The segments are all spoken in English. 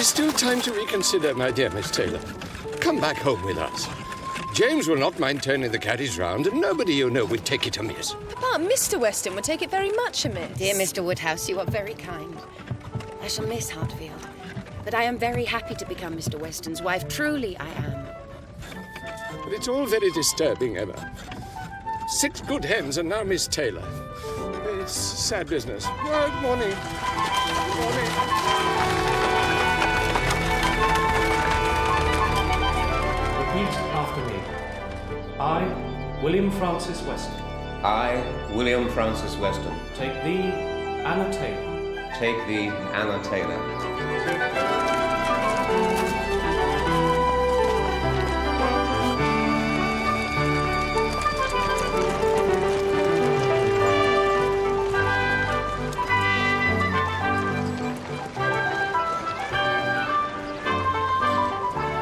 is still time to reconsider, my dear Miss Taylor. Come back home with us. James will not mind turning the carriage round, and nobody you know would take it amiss. Papa, Mr. Weston would take it very much amiss. Dear Mr. Woodhouse, you are very kind. I shall miss Hartfield, but I am very happy to become Mr. Weston's wife. Truly, I am. But it's all very disturbing, Emma. 6 good hens and now Miss Taylor. It's sad business. Good morning. Good morning. Repeat after me. I, William Francis Weston, I, William Francis Weston, take thee, Anna Taylor, take thee, Anna Taylor.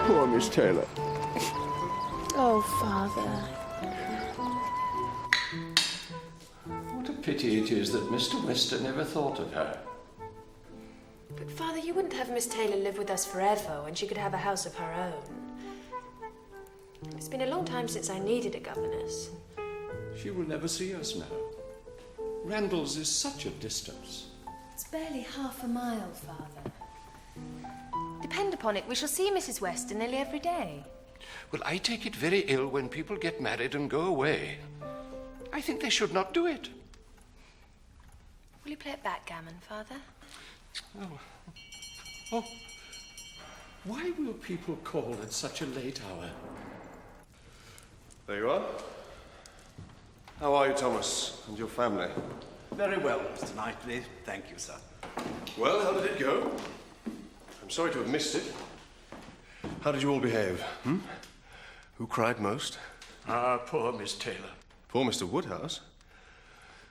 Poor Miss Taylor. Oh, Father. What a pity it is that Mr. Weston never thought of her. But, Father, you wouldn't have Miss Taylor live with us forever when she could have a house of her own. It's been a long time since I needed a governess. She will never see us now. Randalls is such a distance. It's barely half a mile, Father. Depend upon it, we shall see Mrs. Weston nearly every day. Well, I take it very ill when people get married and go away. I think they should not do it. Will you play at backgammon, Father? Oh. Why will people call at such a late hour? There you are. How are you, Thomas, and your family? Very well, Mr. Knightley. Thank you, sir. Well, how did it go? I'm sorry to have missed it. How did you all behave? Who cried most? Ah, poor Miss Taylor. Poor Mr. Woodhouse.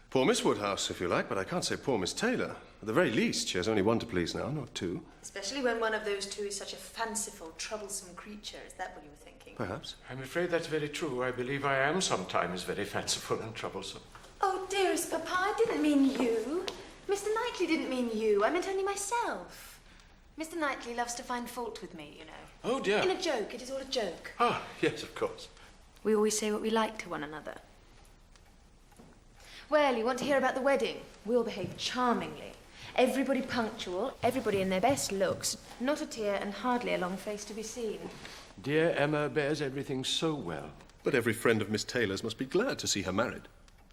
Poor Miss Woodhouse, if you like, but I can't say poor Miss Taylor. At the very least, she has only one to please now, not 2. Especially when one of those 2 is such a fanciful, troublesome creature. Is that what you were thinking? Perhaps. I'm afraid that's very true. I believe I am sometimes very fanciful and troublesome. Oh, dearest Papa, I didn't mean you. Mr. Knightley didn't mean you. I meant only myself. Mr. Knightley loves to find fault with me, you know. Oh, dear. In a joke. It is all a joke. Ah, yes, of course. We always say what we like to one another. Well, you want to hear about the wedding? We'll behave charmingly. Everybody punctual, everybody in their best looks, not a tear and hardly a long face to be seen. Dear Emma bears everything so well. But every friend of Miss Taylor's must be glad to see her married.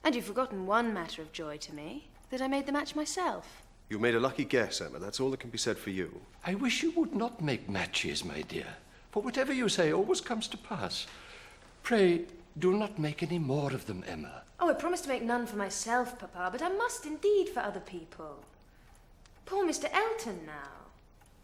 And you've forgotten one matter of joy to me, that I made the match myself. You made a lucky guess, Emma. That's all that can be said for you. I wish you would not make matches, my dear, for whatever you say always comes to pass. Pray, do not make any more of them, Emma. Oh, I promise to make none for myself, Papa, but I must indeed for other people. Poor Mr. Elton now.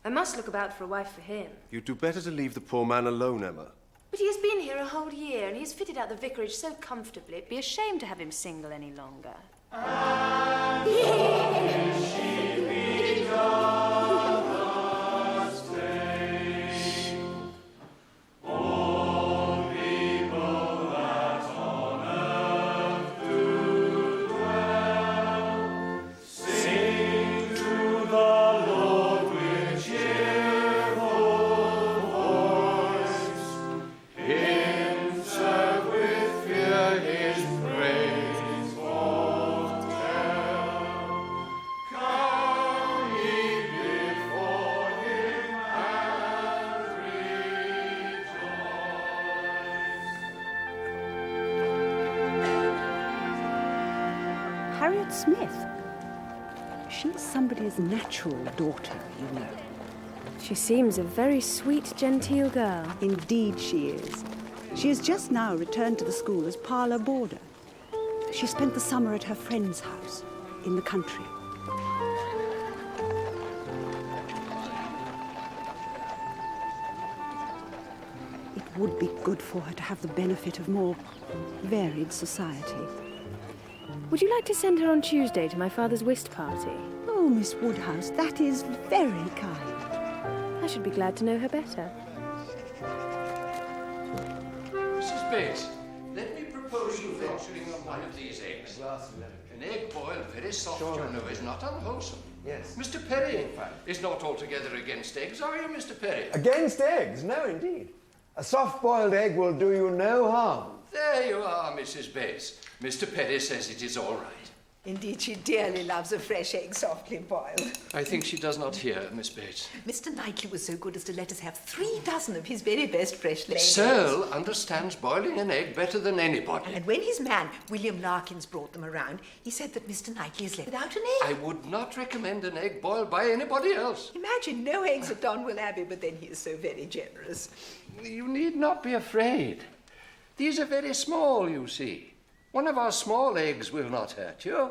I must look about for a wife for him. You'd do better to leave the poor man alone, Emma. But he has been here a whole year, and he has fitted out the vicarage so comfortably, it'd be a shame to have him single any longer. Harriet Smith. She's somebody's natural daughter, you know. She seems a very sweet, genteel girl. Indeed she is. She has just now returned to the school as parlour boarder. She spent the summer at her friend's house in the country. It would be good for her to have the benefit of more varied society. Would you like to send her on Tuesday to my father's whist party? Oh, Miss Woodhouse, that is very kind. I should be glad to know her better. Mrs. Bates, let me propose you venturing on one of these eggs. An egg boiled very soft, you know, is not unwholesome. Yes. Mr. Perry is not altogether against eggs, are you, Mr. Perry? Against eggs? No, indeed. A soft-boiled egg will do you no harm. There you are, Mrs. Bates. Mr. Perry says it is all right. Indeed, she dearly loves a fresh egg softly boiled. I think she does not hear, Miss Bates. Mr. Knightley was so good as to let us have 3 dozen of his very best freshly laid eggs. Searle understands boiling an egg better than anybody. And when his man, William Larkins, brought them around, he said that Mr. Knightley is left without an egg. I would not recommend an egg boiled by anybody else. Imagine no eggs at Donwell Abbey, but then he is so very generous. You need not be afraid. These are very small, you see. One of our small eggs will not hurt you.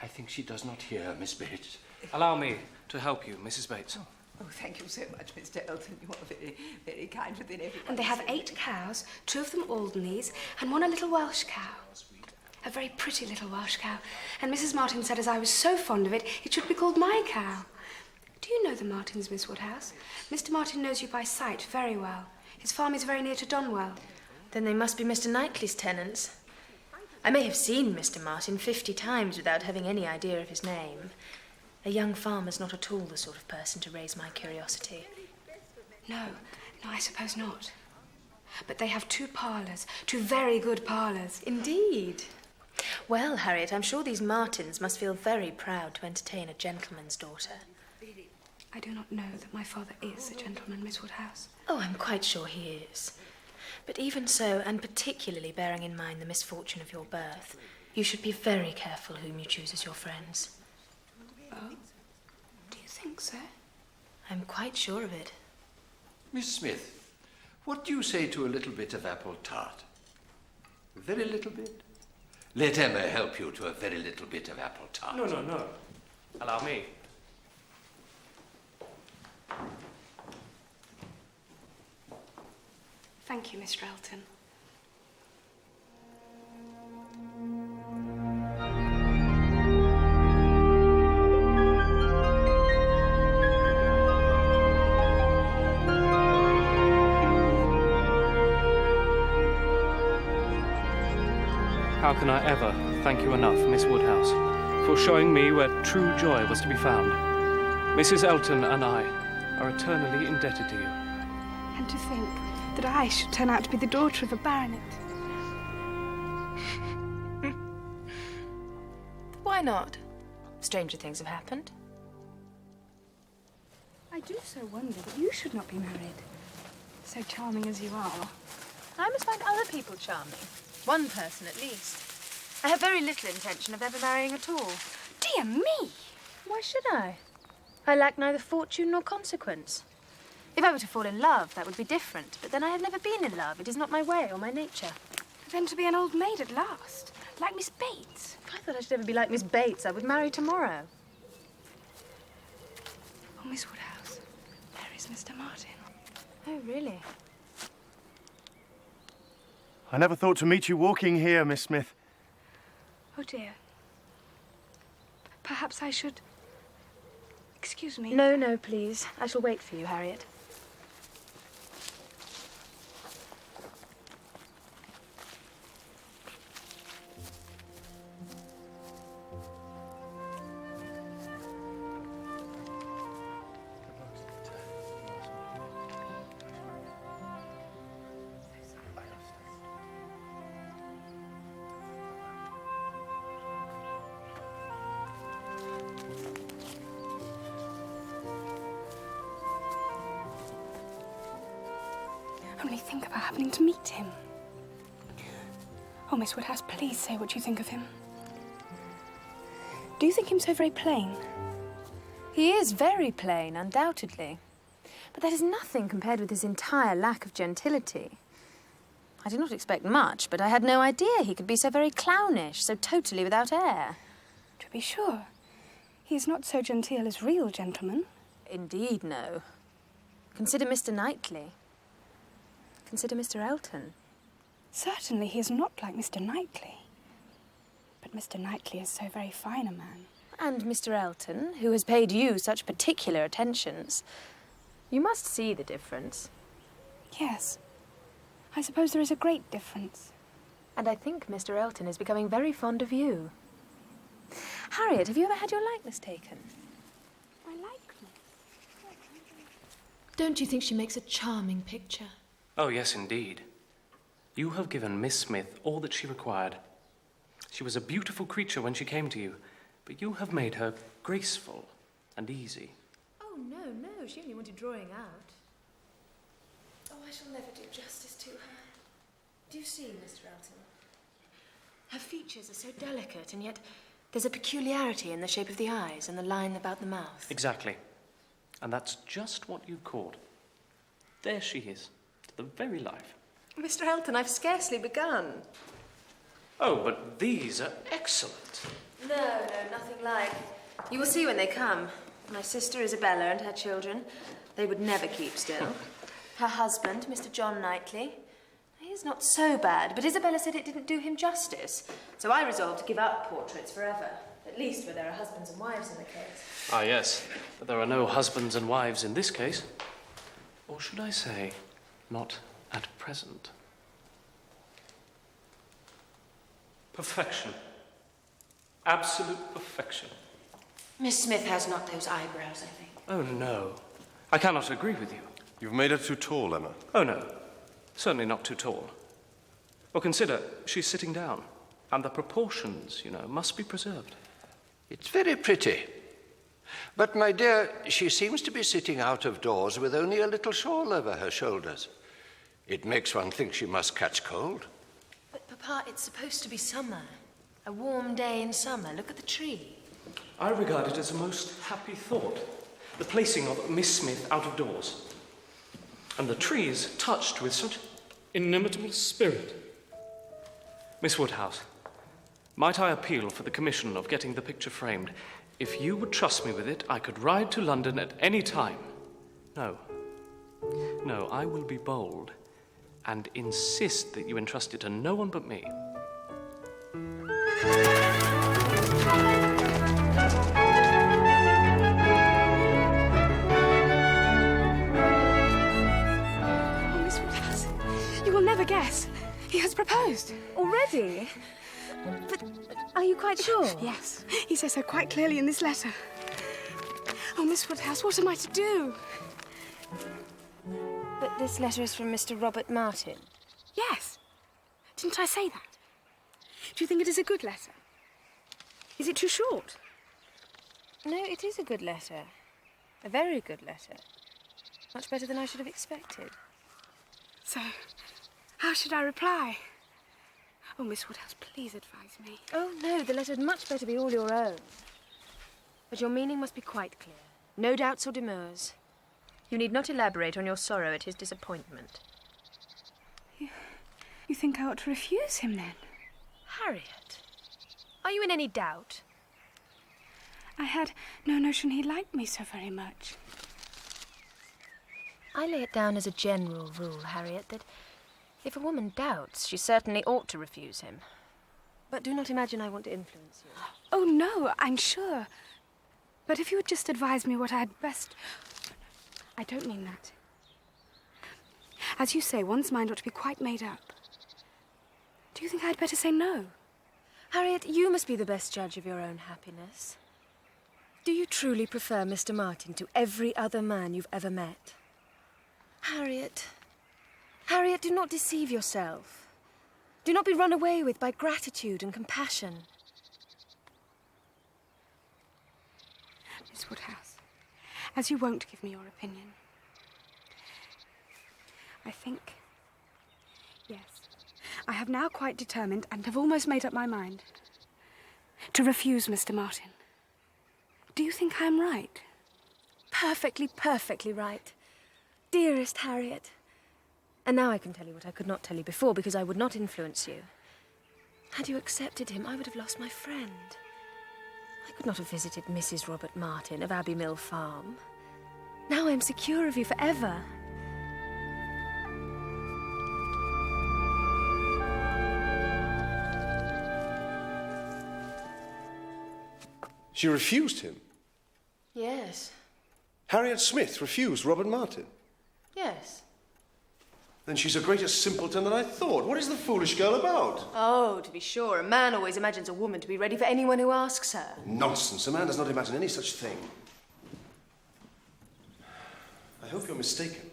I think she does not hear, Miss Bates. Allow me to help you, Mrs. Bates. Oh, thank you so much, Mr. Elton. You are very, very kind within everyone. And they have 8 cows, 2 of them Alderneys, and 1 a little Welsh cow. A very pretty little Welsh cow. And Mrs. Martin said as I was so fond of it, it should be called my cow. Do you know the Martins, Miss Woodhouse? Mr. Martin knows you by sight very well. His farm is very near to Donwell. Then they must be Mr. Knightley's tenants. I may have seen Mr. Martin 50 times without having any idea of his name. A young farmer's not at all the sort of person to raise my curiosity. No, I suppose not. But they have 2 parlours, 2 very good parlours. Indeed. Well, Harriet, I'm sure these Martins must feel very proud to entertain a gentleman's daughter. I do not know that my father is a gentleman, Miss Woodhouse. Oh, I'm quite sure he is. But even so, and particularly bearing in mind the misfortune of your birth, you should be very careful whom you choose as your friends. Oh? Do you think so? I'm quite sure of it. Miss Smith, what do you say to a little bit of apple tart? A very little bit? Let Emma help you to a very little bit of apple tart. No. Allow me. Thank you, Mr. Elton. How can I ever thank you enough, Miss Woodhouse, for showing me where true joy was to be found? Mrs. Elton and I are eternally indebted to you. And to think that I should turn out to be the daughter of a baronet. Why not? Stranger things have happened. I do so wonder that you should not be married. So charming as you are. I must find other people charming. One person at least. I have very little intention of ever marrying at all. Dear me! Why should I? I lack neither fortune nor consequence. If I were to fall in love, that would be different. But then I have never been in love. It is not my way or my nature. Then to be an old maid at last, like Miss Bates. If I thought I should ever be like Miss Bates, I would marry tomorrow. Oh, Miss Woodhouse, there is Mr. Martin. Oh, really? I never thought to meet you walking here, Miss Smith. Oh, dear. Perhaps I should... Excuse me. No, please. I shall wait for you, Harriet. Only think about happening to meet him. Oh, Miss Woodhouse, please say what you think of him. Do you think him so very plain? He is very plain, undoubtedly. But that is nothing compared with his entire lack of gentility. I did not expect much, but I had no idea he could be so very clownish, so totally without air. To be sure. He is not so genteel as real gentlemen. Indeed, no. Consider Mr. Knightley. Consider Mr. Elton. Certainly he is not like Mr. Knightley. But Mr. Knightley is so very fine a man. And Mr. Elton, who has paid you such particular attentions. You must see the difference. Yes. I suppose there is a great difference. And I think Mr. Elton is becoming very fond of you. Harriet, have you ever had your likeness taken? My likeness? Don't you think she makes a charming picture? Oh, yes, indeed. You have given Miss Smith all that she required. She was a beautiful creature when she came to you, but you have made her graceful and easy. Oh, no, she only wanted drawing out. Oh, I shall never do justice to her. Do you see, Mr. Elton? Her features are so delicate, and yet there's a peculiarity in the shape of the eyes and the line about the mouth. Exactly. And that's just what you caught. There she is, to the very life. Mr. Elton, I've scarcely begun. Oh, but these are excellent. No, nothing like. You will see when they come. My sister Isabella and her children. They would never keep still. Her husband, Mr. John Knightley. He's not so bad, but Isabella said it didn't do him justice. So I resolved to give up portraits forever. At least where there are husbands and wives in the case. Ah, yes. But there are no husbands and wives in this case. Or should I say, not at present. Perfection. Absolute perfection. Miss Smith has not those eyebrows, I think. Oh, no. I cannot agree with you. You've made her too tall, Emma. Oh, no. Certainly not too tall. Well, consider, she's sitting down. And the proportions, must be preserved. It's very pretty. But, my dear, she seems to be sitting out of doors with only a little shawl over her shoulders. It makes one think she must catch cold. But, Papa, it's supposed to be summer. A warm day in summer. Look at the tree. I regard it as a most happy thought. The placing of Miss Smith out of doors. And the trees touched with such inimitable spirit. Miss Woodhouse, might I appeal for the commission of getting the picture framed? If you would trust me with it, I could ride to London at any time. No, I will be bold and insist that you entrust it to no one but me. Never guess. He has proposed. Already? But are you quite sure? Yes. He says so quite clearly in this letter. Oh, Miss Woodhouse, what am I to do? But this letter is from Mr. Robert Martin. Yes. Didn't I say that? Do you think it is a good letter? Is it too short? No, it is a good letter. A very good letter. Much better than I should have expected. So, how should I reply? Oh, Miss Woodhouse, please advise me. Oh, no, the letter had much better be all your own. But your meaning must be quite clear. No doubts or demurs. You need not elaborate on your sorrow at his disappointment. You think I ought to refuse him, then? Harriet, are you in any doubt? I had no notion he liked me so very much. I lay it down as a general rule, Harriet, that if a woman doubts, she certainly ought to refuse him. But do not imagine I want to influence you. Oh, no, I'm sure. But if you would just advise me what I'd best... I don't mean that. As you say, one's mind ought to be quite made up. Do you think I'd better say no? Harriet, you must be the best judge of your own happiness. Do you truly prefer Mr. Martin to every other man you've ever met? Harriet... Harriet, do not deceive yourself. Do not be run away with by gratitude and compassion. Miss Woodhouse, as you won't give me your opinion, I think, yes, I have now quite determined and have almost made up my mind to refuse Mr. Martin. Do you think I am right? Perfectly, perfectly right. Dearest Harriet. And now I can tell you what I could not tell you before, because I would not influence you. Had you accepted him, I would have lost my friend. I could not have visited Mrs. Robert Martin of Abbey Mill Farm. Now I am secure of you forever. She refused him? Yes. Harriet Smith refused Robert Martin? Yes. Then she's a greater simpleton than I thought. What is the foolish girl about? Oh, to be sure. A man always imagines a woman to be ready for anyone who asks her. Nonsense. A man does not imagine any such thing. I hope you're mistaken.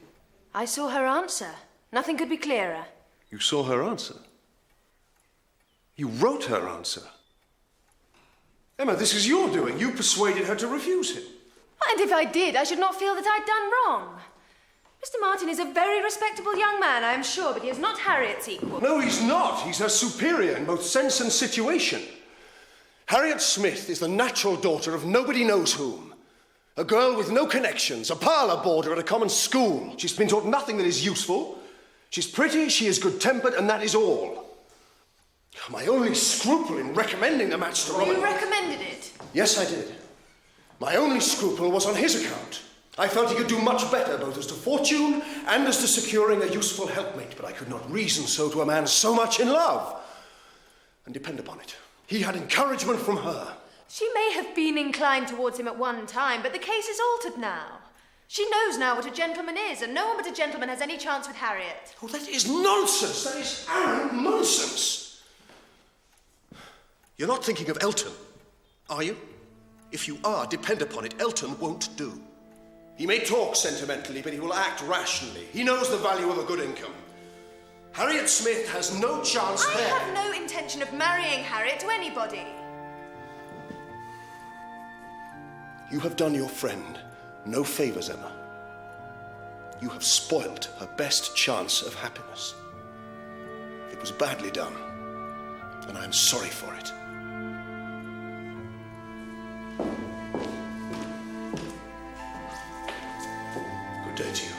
I saw her answer. Nothing could be clearer. You saw her answer? You wrote her answer? Emma, this is your doing. You persuaded her to refuse him. And if I did, I should not feel that I'd done wrong. Mr. Martin is a very respectable young man, I am sure, but he is not Harriet's equal. No, he's not. He's her superior in both sense and situation. Harriet Smith is the natural daughter of nobody knows whom. A girl with no connections, a parlour boarder at a common school. She's been taught nothing that is useful. She's pretty, she is good-tempered, and that is all. My only scruple in recommending the match to Robin... You recommended it? Yes, I did. My only scruple was on his account. I felt he could do much better, both as to fortune and as to securing a useful helpmate, but I could not reason so to a man so much in love. And depend upon it, he had encouragement from her. She may have been inclined towards him at one time, but the case is altered now. She knows now what a gentleman is, and no one but a gentleman has any chance with Harriet. Oh, that is nonsense! That is arrant nonsense! You're not thinking of Elton, are you? If you are, depend upon it, Elton won't do. He may talk sentimentally, but he will act rationally. He knows the value of a good income. Harriet Smith has no chance there. I have no intention of marrying Harriet to anybody. You have done your friend no favours, Emma. You have spoilt her best chance of happiness. It was badly done, and I am sorry for it. Good day to you.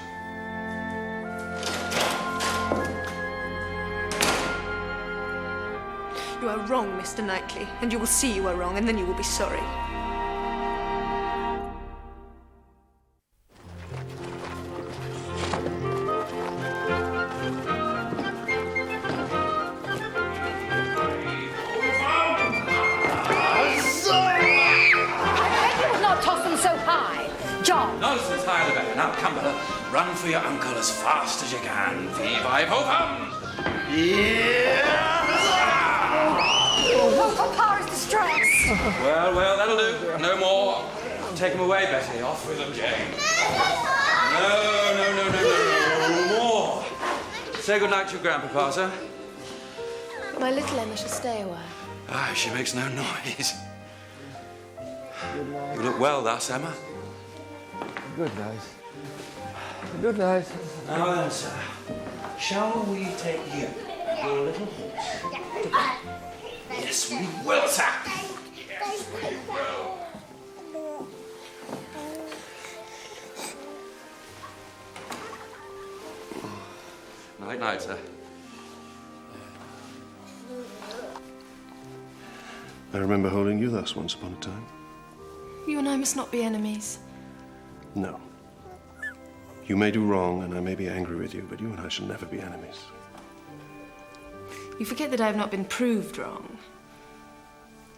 You are wrong, Mr. Knightley, and you will see you are wrong, and then you will be sorry. Nonsense, higher the better. Now, come, brother. Run for your uncle as fast as you can. Fee-fi-ho-hum! Oh, Papa is distressed. Well, well, that'll do. No more. Take him away, Betty. Off with him, Jane. No more. Say good night to your grandpapa, sir. My little Emma shall stay a while. Ah, she makes no noise. You look well thus, Emma. Good night. Good night. Now then, sir, shall we take you, your little horse, to bed? Yes, we will, sir. Yes, we will. Night, night, sir. I remember holding you thus once upon a time. You and I must not be enemies. No. You may do wrong, and I may be angry with you, but you and I shall never be enemies. You forget that I have not been proved wrong.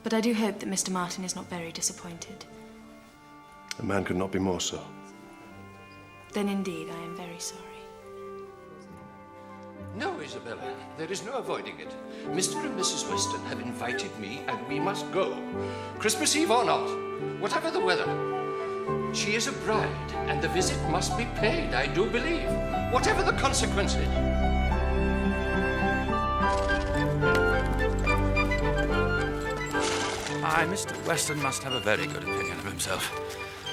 But I do hope that Mr. Martin is not very disappointed. A man could not be more so. Then indeed I am very sorry. No, Isabella, there is no avoiding it. Mr. and Mrs. Weston have invited me, and we must go. Christmas Eve or not, whatever the weather. She is a bride, and the visit must be paid, I do believe, whatever the consequences. Aye, Mr. Weston must have a very good opinion of himself.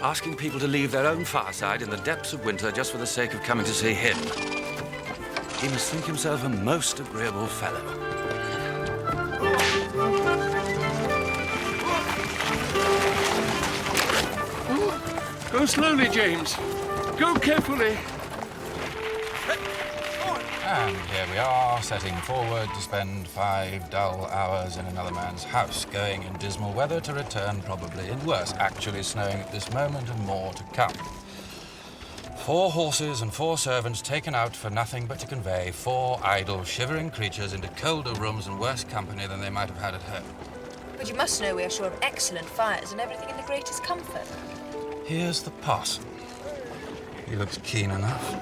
Asking people to leave their own fireside in the depths of winter just for the sake of coming to see him. He must think himself a most agreeable fellow. Go slowly, James. Go carefully. And here we are, setting forward to spend 5 dull hours in another man's house, going in dismal weather to return probably in worse, actually snowing at this moment and more to come. 4 horses and 4 servants taken out for nothing but to convey 4 idle, shivering creatures into colder rooms and worse company than they might have had at home. But you must know we are sure of excellent fires and everything in the greatest comfort. Here's the parson. He looks keen enough.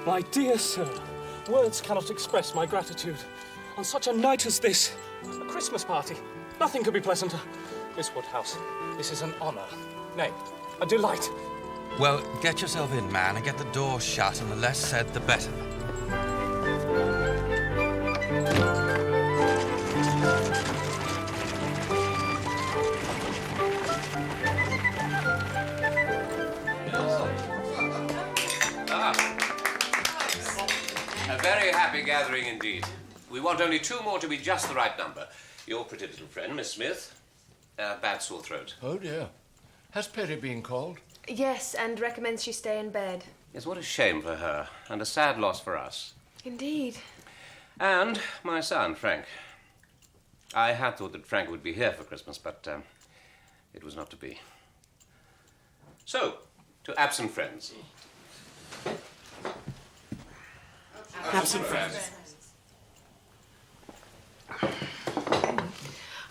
My dear sir, words cannot express my gratitude. On such a night as this, a Christmas party, nothing could be pleasanter. Miss Woodhouse, this is an honour. Nay, a delight. Well, get yourself in, man, and get the door shut, and the less said, the better. A very happy gathering indeed. We want only 2 more to be just the right number. Your pretty little friend, Miss Smith. Bad sore throat. Oh, dear. Has Perry been called? Yes, and recommends she stay in bed. Yes, what a shame for her, and a sad loss for us. Indeed. And my son, Frank. I had thought that Frank would be here for Christmas, but it was not to be. So, to absent friends. Absent friends.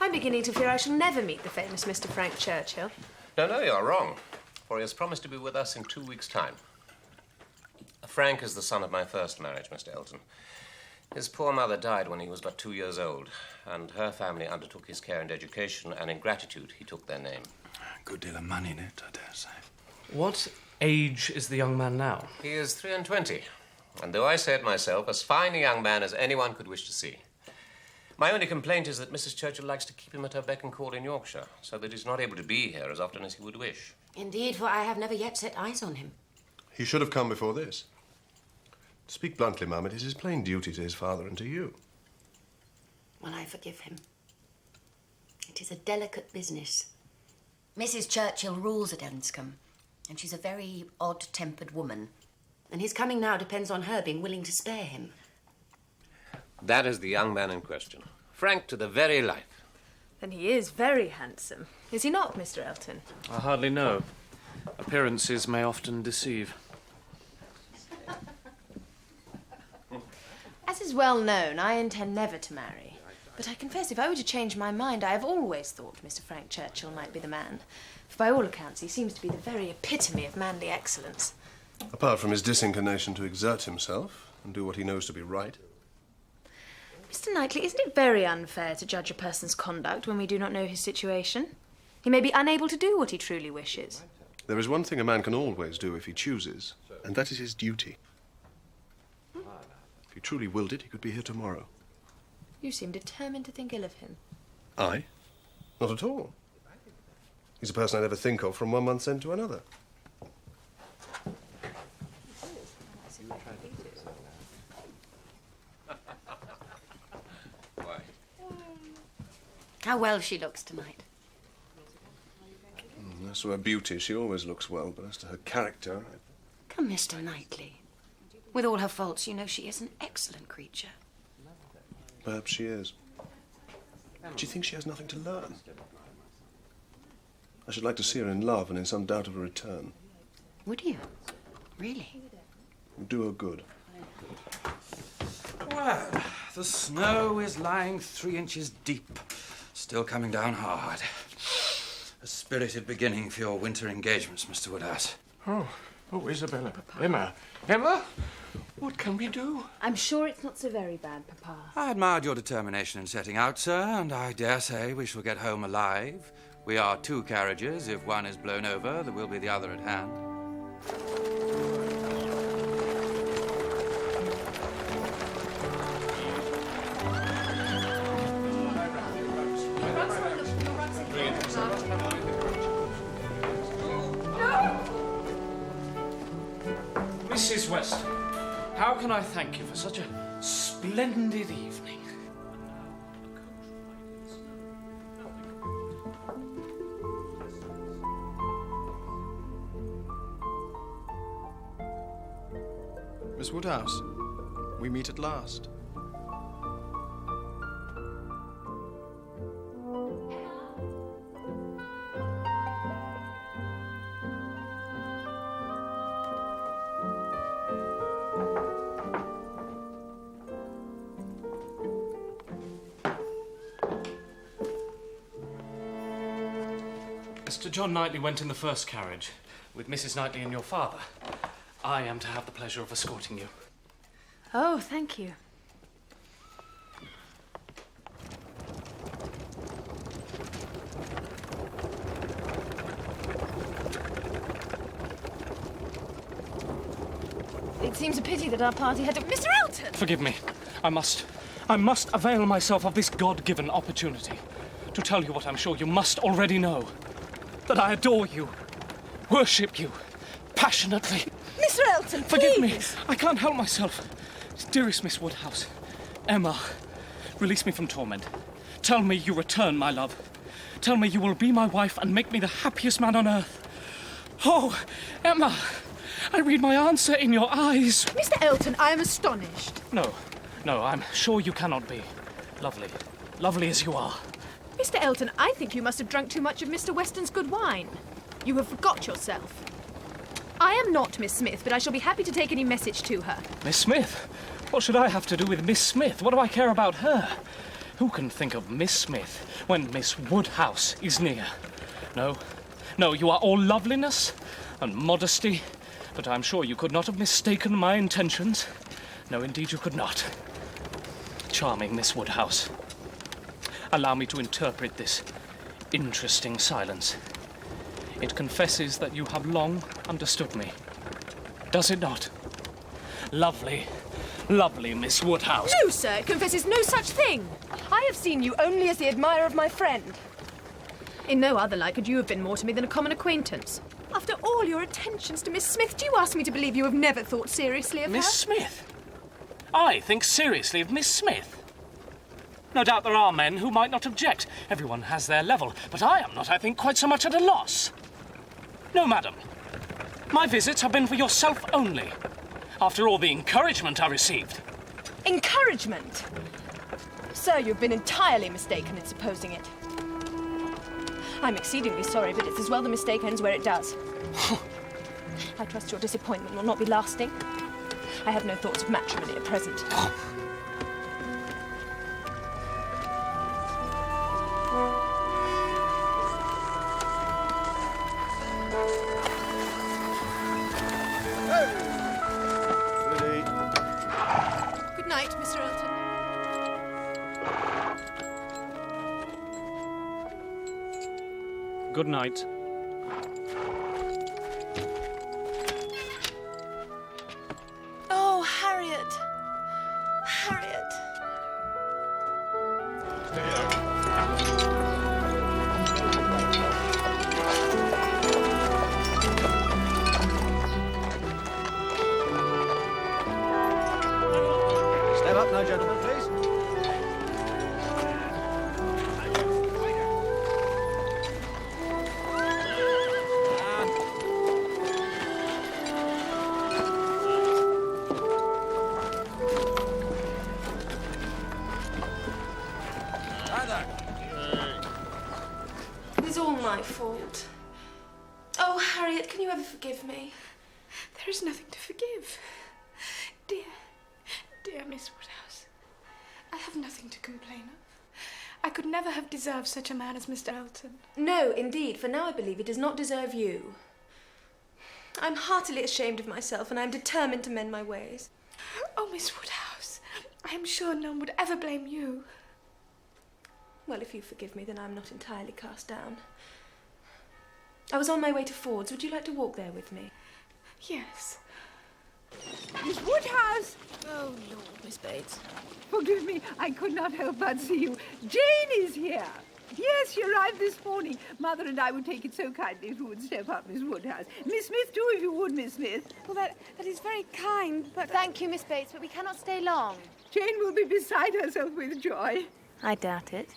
I'm beginning to fear I shall never meet the famous Mr. Frank Churchill. No, you're wrong, for he has promised to be with us in 2 weeks' time. Frank is the son of my first marriage, Mr. Elton. His poor mother died when he was but 2 years old, and her family undertook his care and education, and in gratitude he took their name. A good deal of money in it, I dare say. What age is the young man now? He is 23, and though I say it myself, as fine a young man as anyone could wish to see. My only complaint is that Mrs. Churchill likes to keep him at her beck and call in Yorkshire, so that he's not able to be here as often as he would wish. Indeed, for I have never yet set eyes on him. He should have come before this. To speak bluntly, Mum, it is his plain duty to his father and to you. Well, I forgive him. It is a delicate business. Mrs. Churchill rules at Enscombe, and she's a very odd-tempered woman. And his coming now depends on her being willing to spare him. That is the young man in question. Frank to the very life. Then he is very handsome. Is he not, Mr. Elton? I hardly know. Appearances may often deceive. As is well known, I intend never to marry. But I confess, if I were to change my mind, I have always thought Mr. Frank Churchill might be the man. For by all accounts, he seems to be the very epitome of manly excellence. Apart from his disinclination to exert himself and do what he knows to be right. Mr. Knightley, isn't it very unfair to judge a person's conduct when we do not know his situation? He may be unable to do what he truly wishes. There is one thing a man can always do if he chooses, and that is his duty. If he truly willed it, he could be here tomorrow. You seem determined to think ill of him. I? Not at all. He's a person I never think of from 1 month's end to another. How well she looks tonight. As to her beauty, she always looks well, but as to her character... Come, Mr. Knightley. With all her faults, you know she is an excellent creature. Perhaps she is. But do you think she has nothing to learn? I should like to see her in love and in some doubt of a return. Would you? Really? It would do her good. Well, the snow is lying 3 inches deep. Still coming down hard. A spirited beginning for your winter engagements, Mr. Woodhouse. Oh, Isabella. Emma, what can we do? I'm sure it's not so very bad, Papa. I admired your determination in setting out, sir, and I dare say we shall get home alive. We are 2 carriages. If one is blown over, there will be the other at hand. Mrs. West, how can I thank you for such a splendid evening? Miss Woodhouse, we meet at last. Mr. John Knightley went in the first carriage with Mrs. Knightley and your father. I am to have the pleasure of escorting you. Oh, thank you. It seems a pity that our party had to... Mr. Elton! Forgive me. I must avail myself of this God-given opportunity to tell you what I'm sure you must already know. That I adore you, worship you, passionately. Mr. Elton, Forgive me. please. I can't help myself. Dearest Miss Woodhouse, Emma, release me from torment. Tell me you return my love. Tell me you will be my wife and make me the happiest man on earth. Oh, Emma, I read my answer in your eyes. Mr. Elton, I am astonished. No, I'm sure you cannot be. Lovely as you are. Mr. Elton, I think you must have drunk too much of Mr. Weston's good wine. You have forgot yourself. I am not Miss Smith, but I shall be happy to take any message to her. Miss Smith? What should I have to do with Miss Smith? What do I care about her? Who can think of Miss Smith when Miss Woodhouse is near? No, you are all loveliness and modesty, but I'm sure you could not have mistaken my intentions. No, indeed you could not. Charming Miss Woodhouse. Allow me to interpret this interesting silence. It confesses that you have long understood me. Does it not? Lovely Miss Woodhouse. No, sir, it confesses no such thing. I have seen you only as the admirer of my friend. In no other light could you have been more to me than a common acquaintance. After all your attentions to Miss Smith, do you ask me to believe you have never thought seriously of her? Miss Smith? I think seriously of Miss Smith. No doubt there are men who might not object. Everyone has their level, but I am not, I think, quite so much at a loss. No, madam. My visits have been for yourself only. After all the encouragement I received. Encouragement? Sir, you've been entirely mistaken in supposing it. I'm exceedingly sorry, but it's as well the mistake ends where it does. I trust your disappointment will not be lasting. I have no thoughts of matrimony at present. Good night, Mr. Elton. Good night. Oh, Harriet. Harriet. Step up now, gentlemen, please. It is all my fault. Oh, Harriet, can you ever forgive me? There is nothing to forgive. Dear Miss Woodhouse, I have nothing to complain of. I could never have deserved such a man as Mr. Elton. No, indeed, for now I believe it does not deserve you. I'm heartily ashamed of myself, and I'm determined to mend my ways. Oh, Miss Woodhouse, I am sure no one would ever blame you. Well, if you forgive me, then I'm not entirely cast down. I was on my way to Ford's. Would you like to walk there with me? Yes. Miss Woodhouse! Oh, Lord, Miss Bates. Forgive me, I could not help but see you. Jane is here. Yes, she arrived this morning. Mother and I would take it so kindly if you would step up, Miss Woodhouse. Miss Smith, too, if you would, Miss Smith. Well, that is very kind, but... Thank you, Miss Bates, but we cannot stay long. Jane will be beside herself with joy. I doubt it.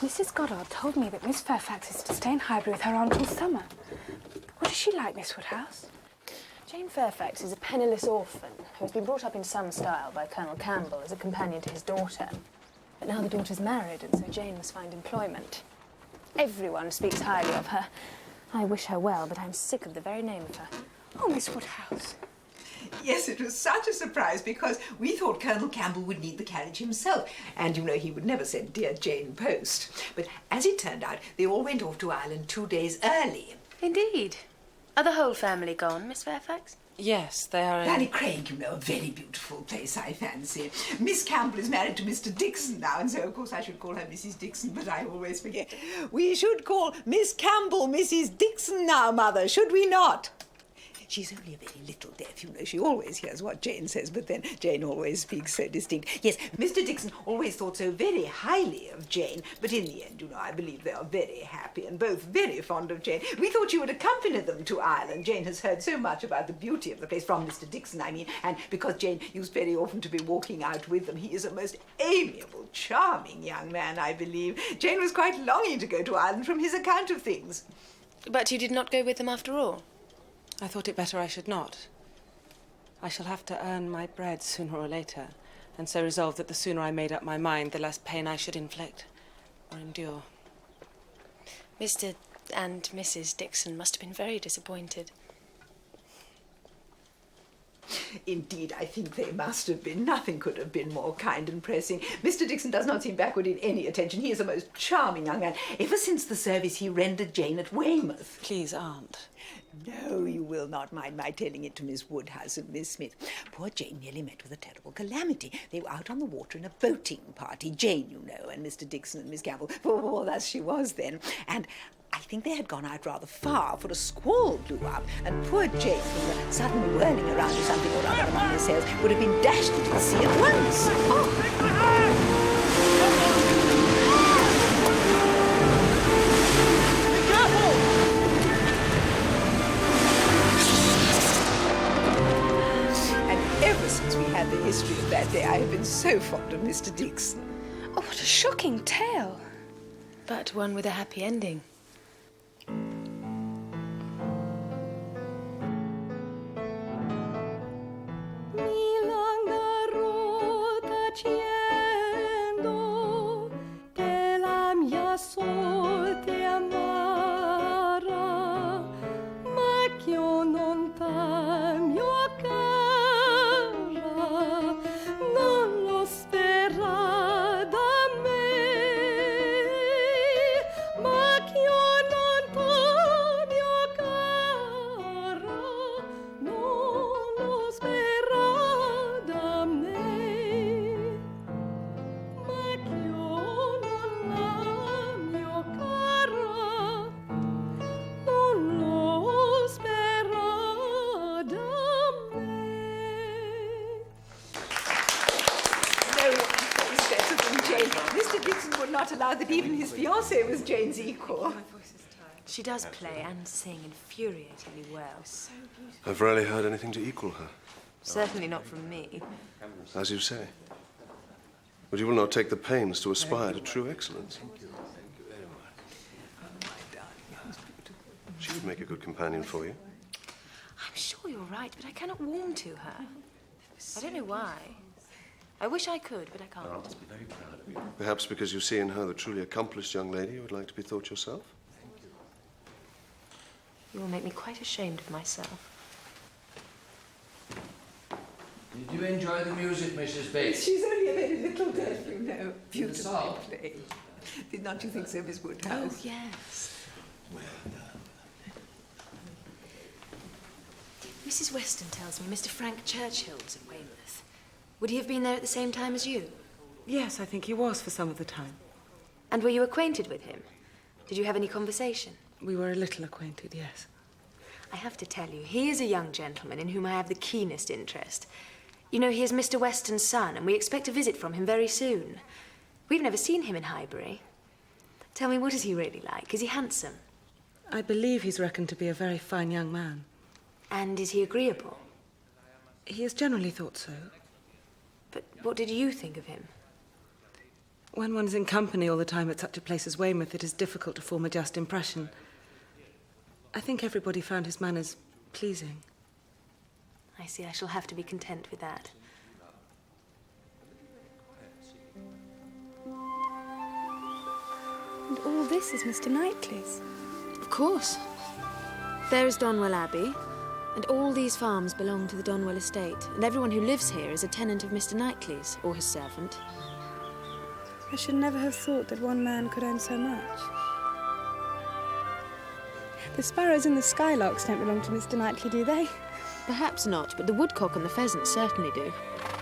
Mrs. Goddard told me that Miss Fairfax is to stay in Highbury with her aunt all summer. What is she like, Miss Woodhouse? Jane Fairfax is a penniless orphan who has been brought up in some style by Colonel Campbell as a companion to his daughter. But now the daughter's married, and so Jane must find employment. Everyone speaks highly of her. I wish her well, but I'm sick of the very name of her. Oh, Miss Woodhouse. Yes, it was such a surprise because we thought Colonel Campbell would need the carriage himself. And, you know, he would never send dear Jane post. But as it turned out, they all went off to Ireland 2 days early. Indeed. Are the whole family gone, Miss Fairfax? Yes, they are in... Ballycraig, you know, a very beautiful place, I fancy. Miss Campbell is married to Mr. Dixon now, and so, of course, I should call her Mrs. Dixon, but I always forget. We should call Miss Campbell Mrs. Dixon now, Mother, should we not? She's only a very little deaf, you know. She always hears what Jane says, but then Jane always speaks so distinct. Yes, Mr. Dixon always thought so very highly of Jane, but in the end, you know, I believe they are very happy and both very fond of Jane. We thought you would accompany them to Ireland. Jane has heard so much about the beauty of the place, from Mr. Dixon, I mean, and because Jane used very often to be walking out with them, he is a most amiable, charming young man, I believe. Jane was quite longing to go to Ireland from his account of things. But you did not go with them after all? I thought it better I should not. I shall have to earn my bread sooner or later, and so resolved that the sooner I made up my mind, the less pain I should inflict or endure. Mr. and Mrs. Dixon must have been very disappointed. Indeed, I think they must have been. Nothing could have been more kind and pressing. Mr. Dixon does not seem backward in any attention. He is a most charming young man. Ever since the service he rendered Jane at Weymouth. Please, Aunt. No, you will not mind my telling it to Miss Woodhouse and Miss Smith. Poor Jane nearly met with a terrible calamity. They were out on the water in a boating party. Jane, you know, and Mr. Dixon and Miss Campbell, for thus she was then. And I think they had gone out rather far, for a squall blew up, and poor Jane, from the sudden whirling around of something or other among the sails, would have been dashed into the sea at once. And ever since we had the history of that day, I have been so fond of Mr. Dixon. Oh, what a shocking tale. But one with a happy ending. That even his fiancée was Jane's equal. She does play and sing infuriatingly well. I've rarely heard anything to equal her. Certainly not from me. As you say. But you will not take the pains to aspire to true excellence. She would make a good companion for you. I'm sure you're right, but I cannot warm to her. I don't know why. I wish I could, but I can't. I must be very proud of you. Perhaps because you see in her the truly accomplished young lady you would like to be thought yourself? You will make me quite ashamed of myself. Did you enjoy the music, Mrs. Bates? She's only a very little deaf, you know. Beautifully played. Did not you think so, Miss Woodhouse? Oh, yes. Mrs. Weston tells me Mr. Frank Churchill was at Weymouth. Would he have been there at the same time as you? Yes, I think he was for some of the time. And were you acquainted with him? Did you have any conversation? We were a little acquainted, yes. I have to tell you, he is a young gentleman in whom I have the keenest interest. You know, he is Mr. Weston's son, and we expect a visit from him very soon. We've never seen him in Highbury. Tell me, what is he really like? Is he handsome? I believe he's reckoned to be a very fine young man. And is he agreeable? He is generally thought so. But what did you think of him? When one is in company all the time at such a place as Weymouth, it is difficult to form a just impression. I think everybody found his manners pleasing. I see. I shall have to be content with that. And all this is Mr. Knightley's? Of course. There is Donwell Abbey, and all these farms belong to the Donwell estate, and everyone who lives here is a tenant of Mr. Knightley's, or his servant. I should never have thought that one man could own so much. The sparrows and the skylarks don't belong to Mr. Knightley, do they? Perhaps not, but the woodcock and the pheasant certainly do.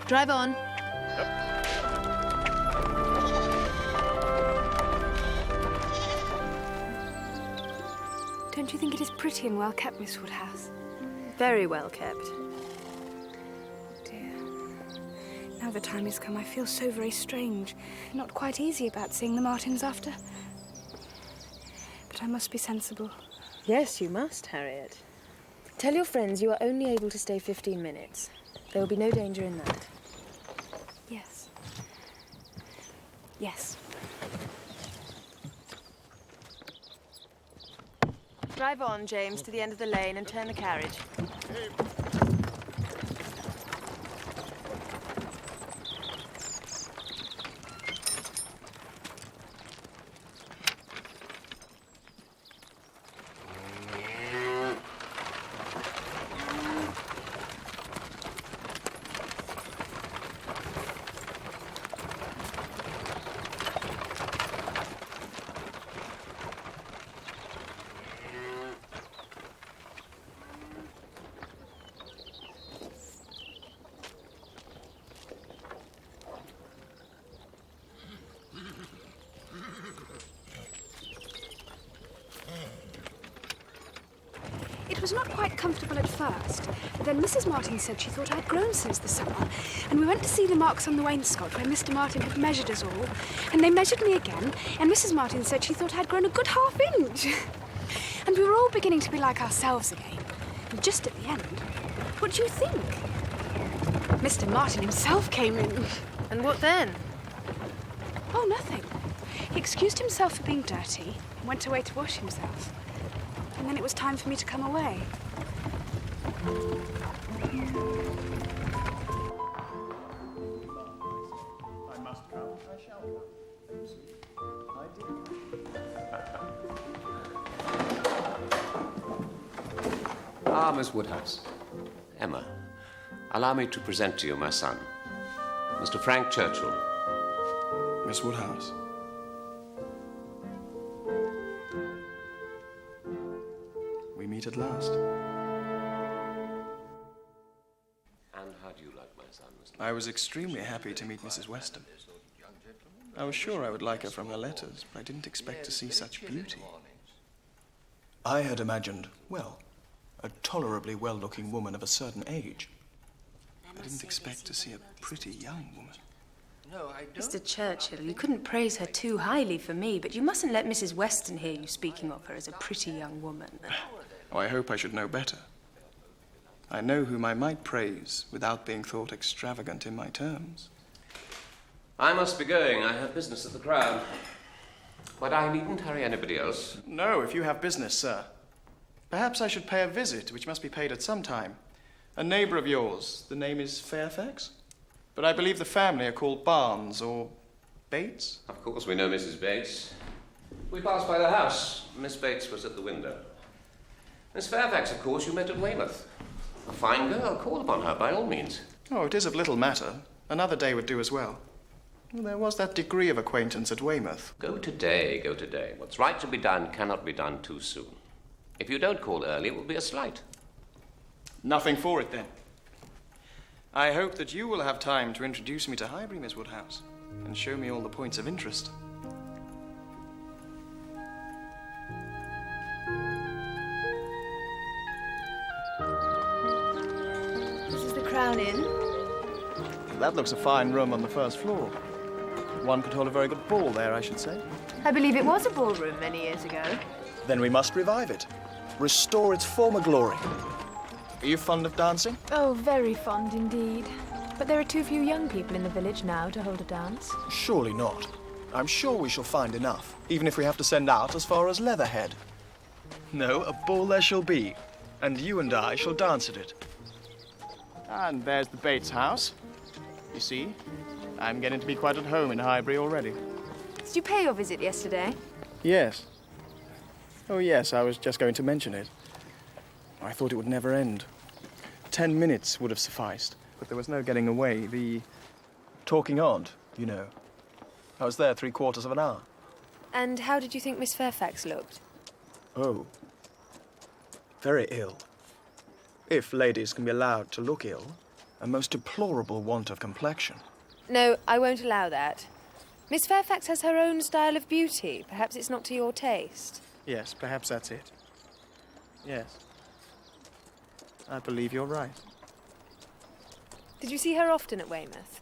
Drive on. Don't you think it is pretty and well kept, Miss Woodhouse? Very well kept. Dear. Now the time has come, I feel so very strange. Not quite easy about seeing the Martins after. But I must be sensible. Yes, you must, Harriet. Tell your friends you are only able to stay 15 minutes. There will be no danger in that. Yes. Yes. Drive on, James, to the end of the lane and turn the carriage. It was not quite comfortable at first, but then Mrs. Martin said she thought I'd grown since the summer, and we went to see the marks on the wainscot where Mr. Martin had measured us all, and they measured me again, and Mrs. Martin said she thought I'd grown a good half-inch. And we were all beginning to be like ourselves again. And just at the end, what do you think? Mr. Martin himself came in. And what then? Oh, nothing. He excused himself for being dirty and went away to wash himself. And then it was time for me to come away. I must come, I shall come. I did come. Ah, Miss Woodhouse. Emma, allow me to present to you my son, Mr. Frank Churchill. Miss Woodhouse. We meet at last. And how do you like my son, Mr. I was extremely happy to meet Mrs. Weston. I was sure I would like her from her letters, but I didn't expect to see such beauty. I had imagined, well, a tolerably well-looking woman of a certain age. I didn't expect to see a pretty young woman. No, I don't. Mr. Churchill, you couldn't praise her too highly for me, but you mustn't let Mrs. Weston hear you speaking of her as a pretty young woman. Oh, I hope I should know better. I know whom I might praise without being thought extravagant in my terms. I must be going. I have business at the Crown. But I needn't hurry anybody else. No, if you have business, sir. Perhaps I should pay a visit, which must be paid at some time. A neighbour of yours, the name is Fairfax? But I believe the family are called Barnes or Bates? Of course, we know Mrs. Bates. We passed by the house. Miss Bates was at the window. Miss Fairfax, of course, you met at Weymouth. A fine girl. Call upon her, by all means. Oh, it is of little matter. Another day would do as well. Well, there was that degree of acquaintance at Weymouth. Go today, go today. What's right to be done cannot be done too soon. If you don't call early, it will be a slight. Nothing for it, then. I hope that you will have time to introduce me to Highbury, Miss Woodhouse, and show me all the points of interest. This is the Crown Inn. That looks a fine room on the first floor. One could hold a very good ball there, I should say. I believe it was a ballroom many years ago. Then we must revive it. Restore its former glory. Are you fond of dancing? Oh, very fond indeed. But there are too few young people in the village now to hold a dance. Surely not. I'm sure we shall find enough, even if we have to send out as far as Leatherhead. No, a ball there shall be, and you and I shall dance at it. And there's the Bates house. You see, I'm getting to be quite at home in Highbury already. Did you pay your visit yesterday? Yes. Oh, yes, I was just going to mention it. I thought it would never end. 10 minutes would have sufficed, but there was no getting away. The talking aunt, you know. I was there 3/4 of an hour. And how did you think Miss Fairfax looked? Oh. Very ill. If ladies can be allowed to look ill, a most deplorable want of complexion. No, I won't allow that. Miss Fairfax has her own style of beauty. Perhaps it's not to your taste. Yes, perhaps that's it. Yes. I believe you're right. Did you see her often at Weymouth?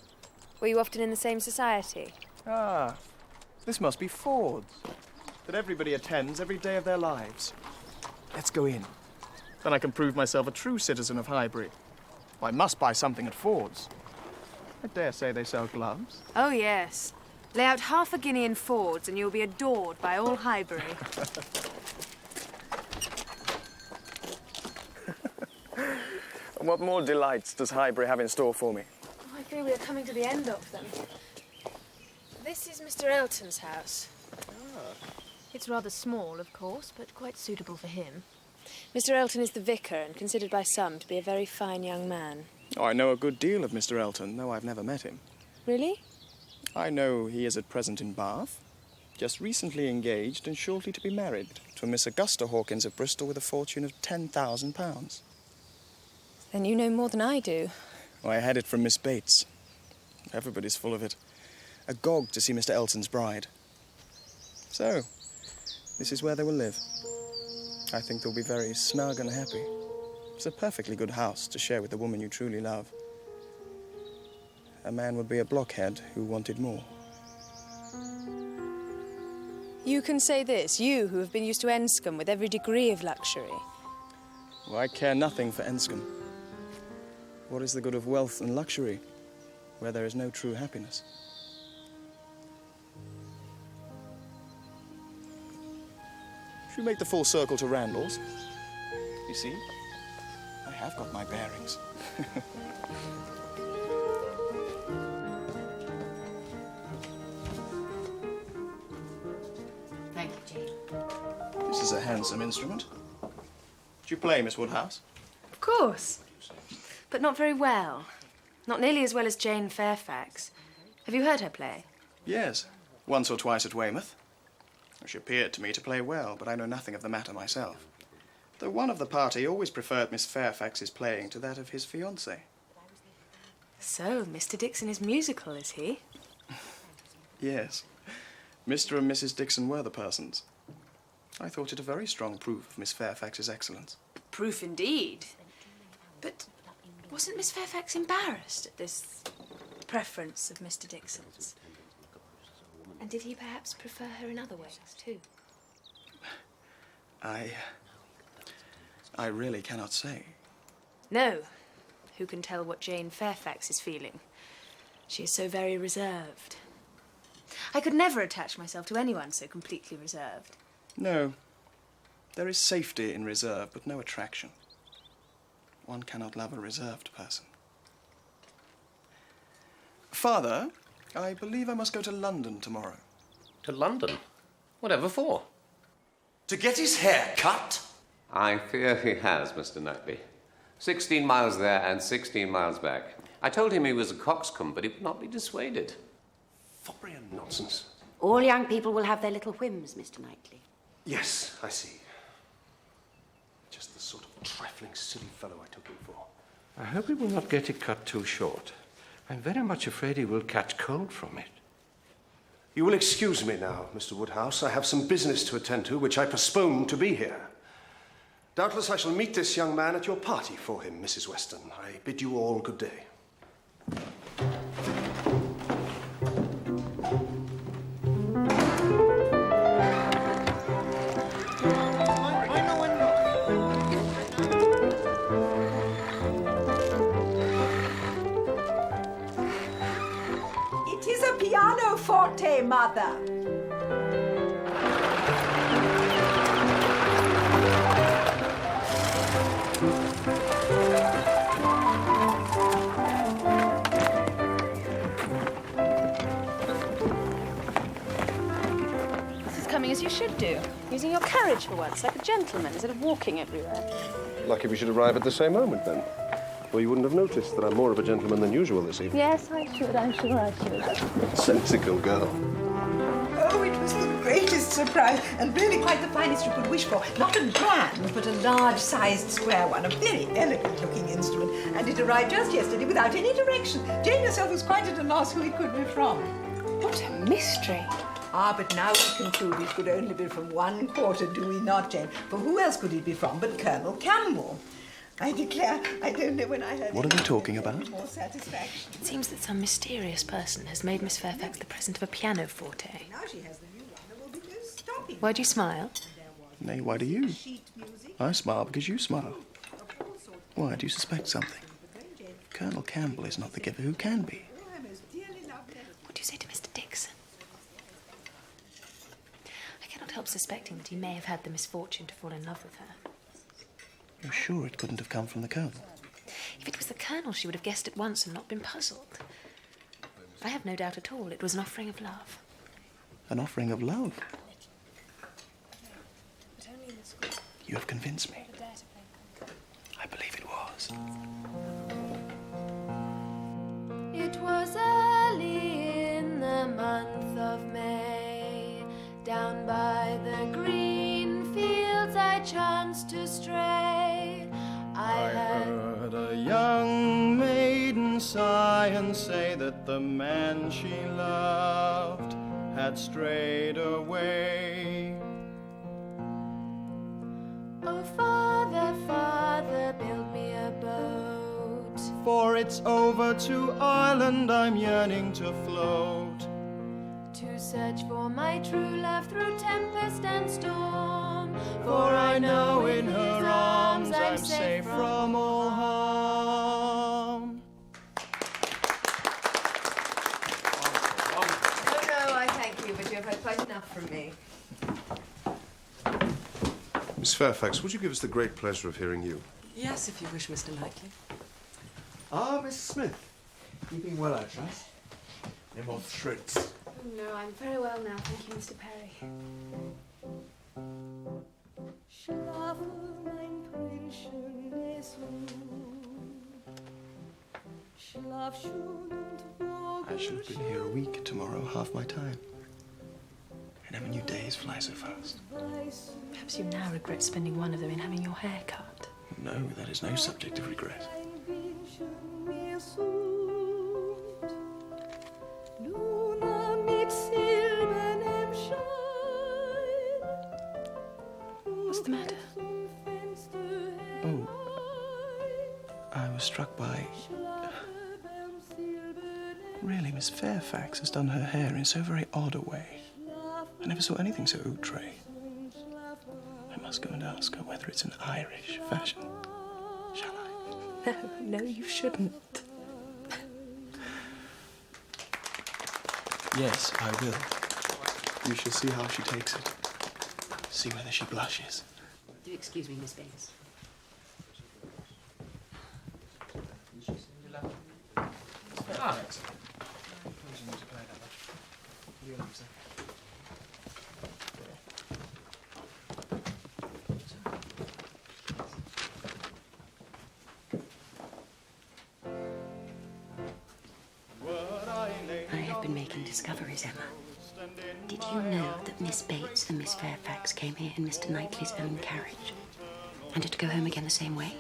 Were you often in the same society? Ah, this must be Ford's, that everybody attends every day of their lives. Let's go in. Then I can prove myself a true citizen of Highbury. I must buy something at Ford's. I dare say they sell gloves. Oh, yes. Lay out half a guinea in Ford's and you'll be adored by all Highbury. And what more delights does Highbury have in store for me? Oh, I fear we are coming to the end of them. This is Mr. Elton's house. It's rather small, of course, but quite suitable for him. Mr. Elton is the vicar and considered by some to be a very fine young man. Oh, I know a good deal of Mr. Elton, though I've never met him. Really? I know he is at present in Bath, just recently engaged and shortly to be married to a Miss Augusta Hawkins of Bristol with a fortune of £10,000. Then you know more than I do. Oh, I had it from Miss Bates. Everybody's full of it. Agog to see Mr. Elton's bride. So, this is where they will live. I think they'll be very snug and happy. It's a perfectly good house to share with the woman you truly love. A man would be a blockhead who wanted more. You can say this, you who have been used to Enscombe with every degree of luxury. Well, I care nothing for Enscombe. What is the good of wealth and luxury where there is no true happiness? Should we make the full circle to Randall's? You see, I have got my bearings. Thank you, Jane. This is a handsome instrument. Do you play, Miss Woodhouse? Of course. But not very well. Not nearly as well as Jane Fairfax. Have you heard her play? Yes, once or twice at Weymouth. She appeared to me to play well, but I know nothing of the matter myself. Though one of the party always preferred Miss Fairfax's playing to that of his fiancée. So, Mr. Dixon is musical, is he? Yes. Mr. and Mrs. Dixon were the persons. I thought it a very strong proof of Miss Fairfax's excellence. Proof indeed. But wasn't Miss Fairfax embarrassed at this preference of Mr. Dixon's? And did he perhaps prefer her in other ways, too? I really cannot say. No. Who can tell what Jane Fairfax is feeling? She is so very reserved. I could never attach myself to anyone so completely reserved. No. There is safety in reserve, but no attraction. One cannot love a reserved person. Father, I believe I must go to London tomorrow. To London? Whatever for? To get his hair cut? I fear he has, Mr. Knightley. 16 miles there and 16 miles back. I told him he was a coxcomb, but he would not be dissuaded. Foppery and nonsense. All young people will have their little whims, Mr. Knightley. Yes, I see. Just the sort of trifling, silly fellow I took him for. I hope he will not get it cut too short. I'm very much afraid he will catch cold from it. You will excuse me now, Mr. Woodhouse. I have some business to attend to, which I postponed to be here. Doubtless I shall meet this young man at your party for him, Mrs. Weston. I bid you all good day. It is a pianoforte, Mother. This is coming as you should do. Using your carriage for once, like a gentleman, instead of walking everywhere. Lucky we should arrive at the same moment, then. Well, you wouldn't have noticed that I'm more of a gentleman than usual this evening. Yes, I should. I'm sure I should. Sensical girl. Oh, it was the greatest surprise, and really quite the finest you could wish for. Not a grand, but a large-sized square one, a very elegant-looking instrument, and it arrived just yesterday without any direction. Jane herself was quite at a loss who it could be from. What a mystery. Ah, but now we conclude it could only be from one quarter, do we not, Jane? For who else could it be from but Colonel Campbell? I declare, I don't know when I heard What are we talking about? more satisfaction. It seems that some mysterious person has made Miss Fairfax the present of a pianoforte. Now she has the new one, there will be no stopping. Why do you smile? Nay, why do you? I smile because you smile. Why, do you suspect something? Colonel Campbell is not the giver who can be. What do you say to Mr. Dixon? I cannot help suspecting that he may have had the misfortune to fall in love with her. You're sure it couldn't have come from the Colonel? If it was the Colonel, she would have guessed at once and not been puzzled. I have no doubt at all it was an offering of love. An offering of love? You have convinced me. I believe it was. It was early in the month of May. Down by the green fields I chanced to stray. I heard a young maiden sigh and say that the man she loved had strayed away. Oh, Father, Father, build me a boat. For it's over to Ireland I'm yearning to float. To search for my true love through tempest and storm. For I know in her arms I'm safe from all harm. Oh, no, I thank you, but you have had quite enough from me. Miss Fairfax, would you give us the great pleasure of hearing you? Yes, if you wish, Mr. Knightley. Ah, Miss Smith. Keeping well, I trust. No more threats. Oh, no, I'm very well now, thank you, Mr. Perry. I should have been here a week tomorrow, half my time. I never knew days fly so fast. Perhaps you now regret spending one of them in having your hair cut. No, that is no subject of regret. What's the matter? Oh, I was struck by... Really, Miss Fairfax has done her hair in so very odd a way. I never saw anything so outre. I must go and ask her whether it's an Irish fashion. Shall I? No, you shouldn't. Yes, I will. You shall see how she takes it. See whether she blushes. Do excuse me, Miss Bates. I have been making discoveries, Emma. Did you know that Miss Bates and Miss Fairfax came here in Mr. Knightley's own carriage and are to go home again the same way?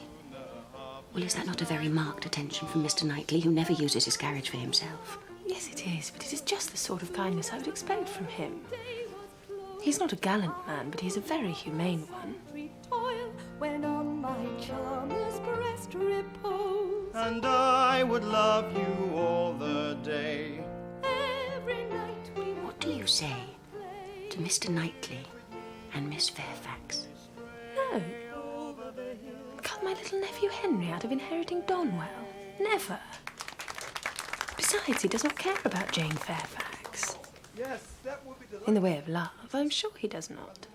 Well, is that not a very marked attention from Mr. Knightley, who never uses his carriage for himself? Yes, it is, but it is just the sort of kindness I would expect from him. He's not a gallant man, but he's a very humane one. When on my charmer's breast repose, And I would love you all the day. every night we What do you say to Mr. Knightley and Miss Fairfax? No. Cut my little nephew Henry out of inheriting Donwell? Never. Besides, he does not care about Jane Fairfax. Yes, that would be In the way of love, I'm sure he does not.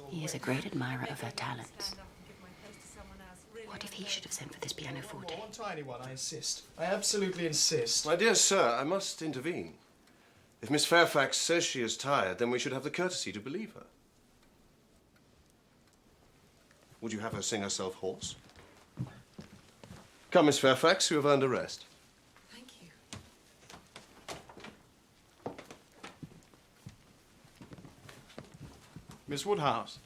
He is a great admirer of her talents. What if he should have sent for this pianoforte? One tiny one, I insist. I absolutely insist. My dear sir, I must intervene. If Miss Fairfax says she is tired, then we should have the courtesy to believe her. Would you have her sing herself hoarse? Come, Miss Fairfax, you have earned a rest. Thank you. Miss Woodhouse.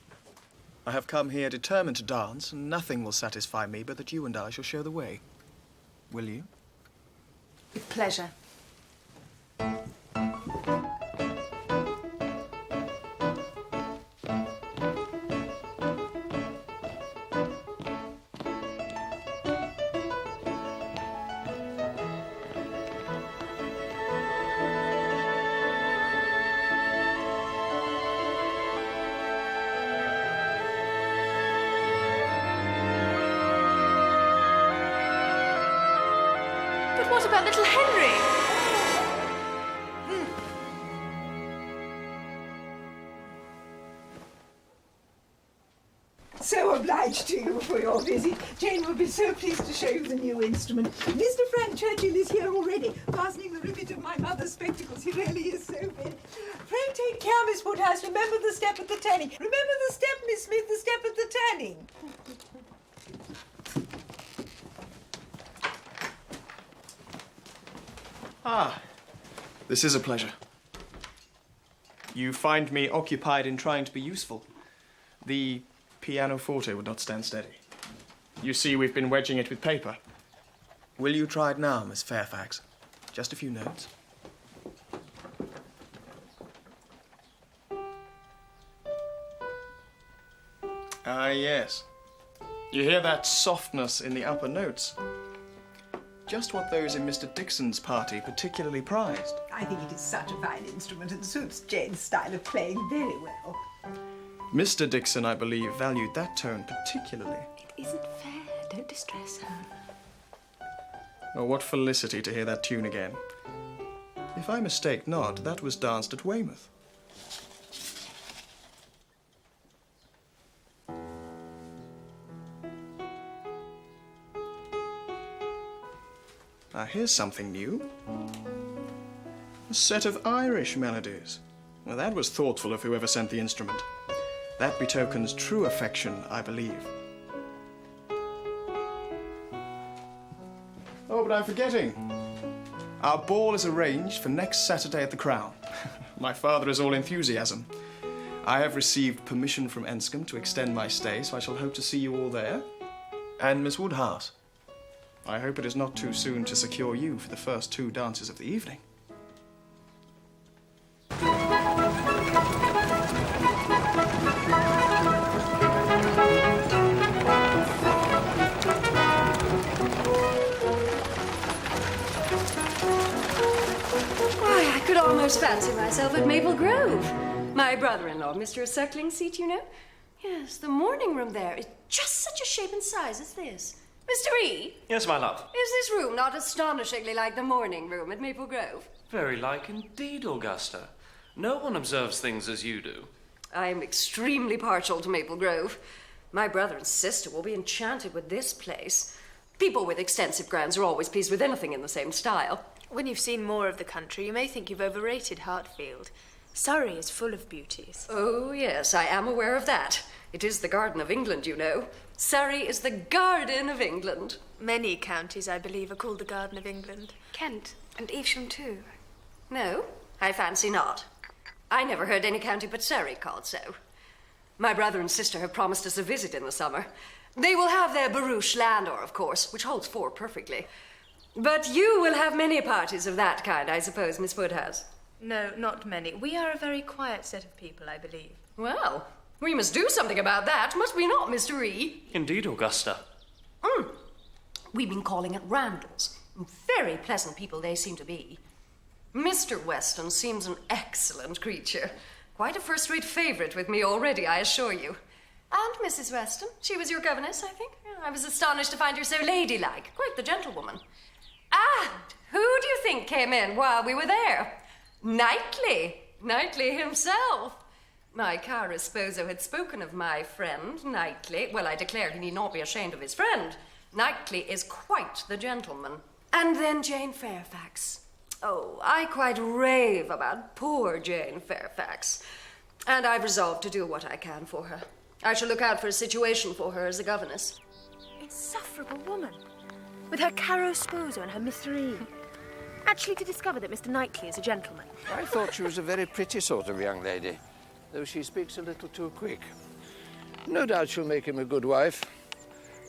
I have come here determined to dance, and nothing will satisfy me but that you and I shall show the way. Will you? With pleasure. But what about little Henry? So obliged to you for your visit. Jane will be so pleased to show you the new instrument. Mr. Frank Churchill is here already, fastening the rivet of my mother's spectacles. He really is so good. Pray take care, Miss Woodhouse. Remember the step at the turning. Remember the step, Miss Smith, the step at the turning. Ah, this is a pleasure. You find me occupied in trying to be useful. The pianoforte would not stand steady. You see, we've been wedging it with paper. Will you try it now, Miss Fairfax? Just a few notes. Ah, yes. You hear that softness in the upper notes. Just what those in Mr. Dixon's party particularly prized. I think it is such a fine instrument and suits Jane's style of playing very well. Mr. Dixon, I believe, valued that tone particularly. It isn't fair. Don't distress her. Oh, what felicity to hear that tune again. If I mistake not, that was danced at Weymouth. Now, here's something new. A set of Irish melodies. Well, that was thoughtful of whoever sent the instrument. That betokens true affection, I believe. Oh, but I'm forgetting. Our ball is arranged for next Saturday at the Crown. My father is all enthusiasm. I have received permission from Enscombe to extend my stay, so I shall hope to see you all there. And Miss Woodhouse. I hope it is not too soon to secure you for the first 2 dances of the evening. Why, I could almost fancy myself at Maple Grove. My brother-in-law, Mr. Suckling's seat, you know. Yes, the morning room there is just such a shape and size as this. Mr. E? Yes, my love. Is this room not astonishingly like the morning room at Maple Grove? Very like indeed, Augusta. No one observes things as you do. I am extremely partial to Maple Grove. My brother and sister will be enchanted with this place. People with extensive grounds are always pleased with anything in the same style. When you've seen more of the country, you may think you've overrated Hartfield. Surrey is full of beauties. Oh, yes, I am aware of that. It is the Garden of England, you know. Surrey is the Garden of England. Many counties, I believe, are called the Garden of England. Kent and Evesham too. No, I fancy not. I never heard any county but Surrey called so. My brother and sister have promised us a visit in the summer. They will have their barouche landau, of course, which holds 4 perfectly. But you will have many parties of that kind, I suppose, Miss Woodhouse. No, not many. We are a very quiet set of people, I believe. Well, we must do something about that, must we not, Mr. E? Indeed, Augusta. We've been calling at Randall's. Very pleasant people they seem to be. Mr. Weston seems an excellent creature. Quite a first-rate favourite with me already, I assure you. And Mrs. Weston, she was your governess, I think. I was astonished to find her so ladylike, quite the gentlewoman. And who do you think came in while we were there? Knightley. Knightley himself. My cara sposo had spoken of my friend, Knightley. Well, I declare he need not be ashamed of his friend. Knightley is quite the gentleman. And then Jane Fairfax. Oh, I quite rave about poor Jane Fairfax. And I've resolved to do what I can for her. I shall look out for a situation for her as a governess. Insufferable woman. With her caro sposo and her Mr. E. Actually to discover that Mr. Knightley is a gentleman. I thought she was a very pretty sort of young lady. though she speaks a little too quick. No doubt she'll make him a good wife,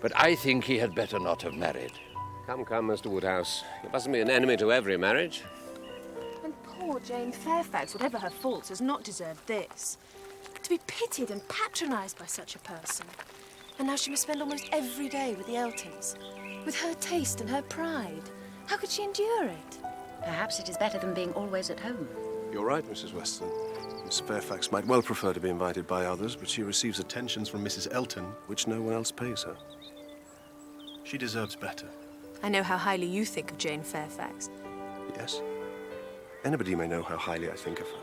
but I think he had better not have married. Come, Mr. Woodhouse. You mustn't be an enemy to every marriage. And poor Jane Fairfax, whatever her faults, has not deserved this. To be pitied and patronised by such a person. And now she must spend almost every day with the Eltons. With her taste and her pride. How could she endure it? Perhaps it is better than being always at home. You're right, Mrs. Weston. Miss Fairfax might well prefer to be invited by others, but she receives attentions from Mrs. Elton, which no one else pays her. She deserves better. I know how highly you think of Jane Fairfax. Yes? Anybody may know how highly I think of her.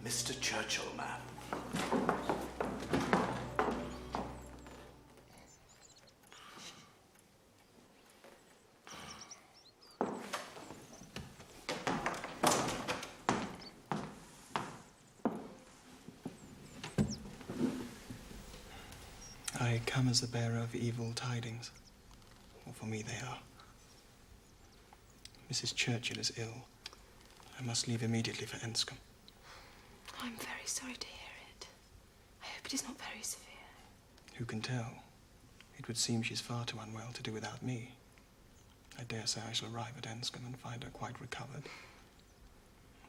Mr. Churchill, ma'am. I come as the bearer of evil tidings. Or for me they are. Mrs. Churchill is ill. I must leave immediately for Enscombe. I'm very sorry to hear it. I hope it is not very severe. Who can tell? It would seem she's far too unwell to do without me. I dare say I shall arrive at Enscombe and find her quite recovered.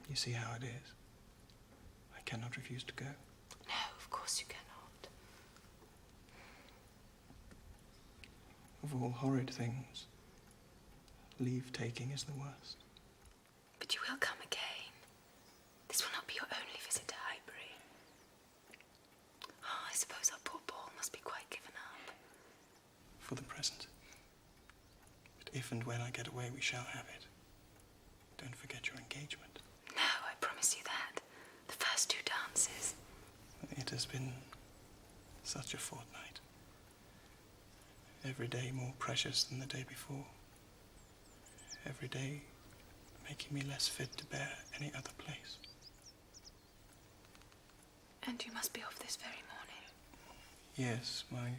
You see how it is. I cannot refuse to go. No, of course you cannot. Of all horrid things, leave-taking is the worst. But you will come again. This will not be your only visit to Highbury. Oh, I suppose our poor ball must be quite given up. For the present. But if and when I get away, we shall have it. Don't forget your engagement. No, I promise you that. The first 2 dances. It has been such a fortnight. Every day more precious than the day before. Every day making me less fit to bear any other place. And you must be off this very morning. Yes, my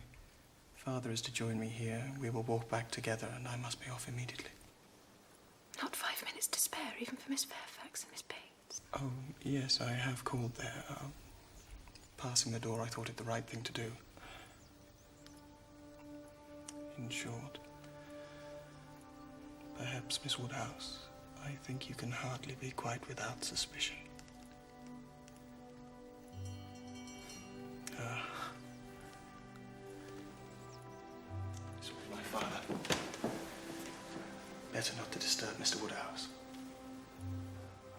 father is to join me here. We will walk back together, and I must be off immediately. Not 5 minutes to spare, even for Miss Fairfax and Miss Bates. Oh, yes, I have called there. Passing the door, I thought it the right thing to do. In short, perhaps, Miss Woodhouse, I think you can hardly be quite without suspicion. This will be my father. Better not to disturb Mr. Woodhouse.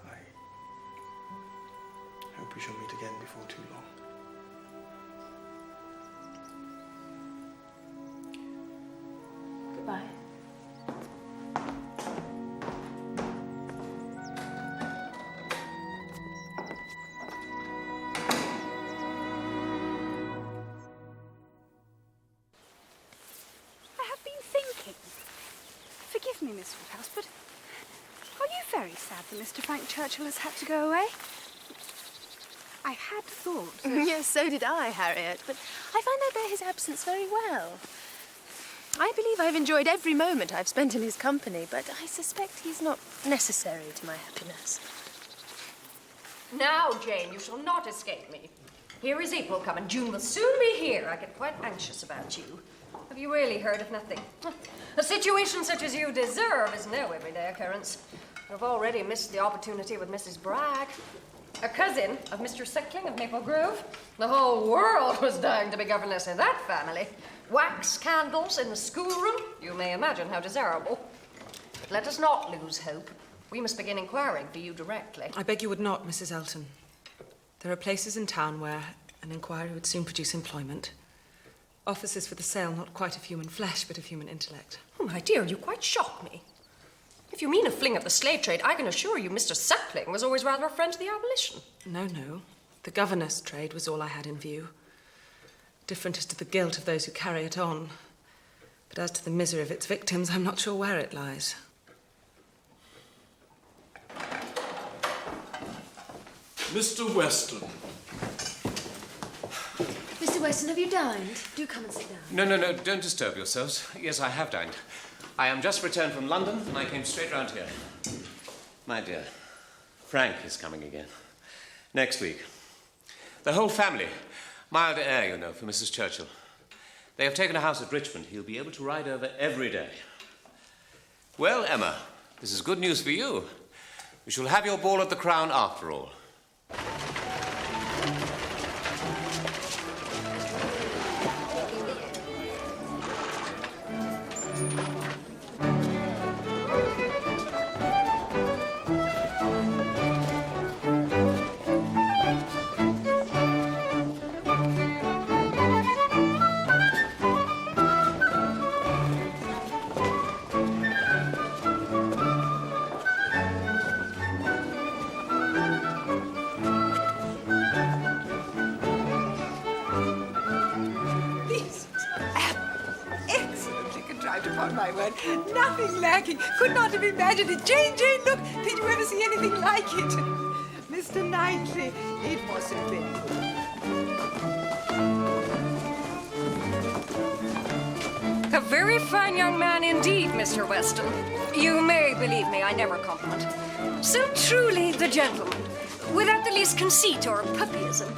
I hope we shall meet again before too long. Goodbye. Forgive me, Miss Woodhouse, but are you very sad that Mr. Frank Churchill has had to go away? I had thought that... Yes, so did I, Harriet, but I find I bear his absence very well. I believe I've enjoyed every moment I've spent in his company, but I suspect he's not necessary to my happiness. Now, Jane, you shall not escape me. Here is April coming. June will soon be here. I get quite anxious about you. Have you really heard of nothing? A situation such as you deserve is no everyday occurrence. I've already missed the opportunity with Mrs. Bragg, a cousin of Mr. Suckling of Maple Grove. The whole world was dying to be governess in that family. Wax candles in the schoolroom. You may imagine how desirable. But let us not lose hope. We must begin inquiring for you directly. I beg you would not, Mrs. Elton. There are places in town where an inquiry would soon produce employment. Offices for the sale not quite of human flesh, but of human intellect. Oh, my dear, you quite shock me. If you mean a fling at the slave trade, I can assure you Mr. Suckling was always rather a friend to the abolition. No, no. The governess trade was all I had in view. Different as to the guilt of those who carry it on. But as to the misery of its victims, I'm not sure where it lies. Mr. Weston. Mr. Weston, have you dined? Do come and sit down. No, don't disturb yourselves. Yes, I have dined. I am just returned from London, and I came straight round here. My dear, Frank is coming again. Next week. The whole family. Milder air, you know, for Mrs. Churchill. They have taken a house at Richmond. He'll be able to ride over every day. Well, Emma, this is good news for you. You shall have your ball at the Crown after all. Upon my word, nothing lacking. Could not have imagined it. Jane, look, did you ever see anything like it? Mr. Knightley, it was so very good. A very fine young man indeed, Mr. Weston. You may believe me, I never compliment. So truly the gentleman, without the least conceit or puppyism.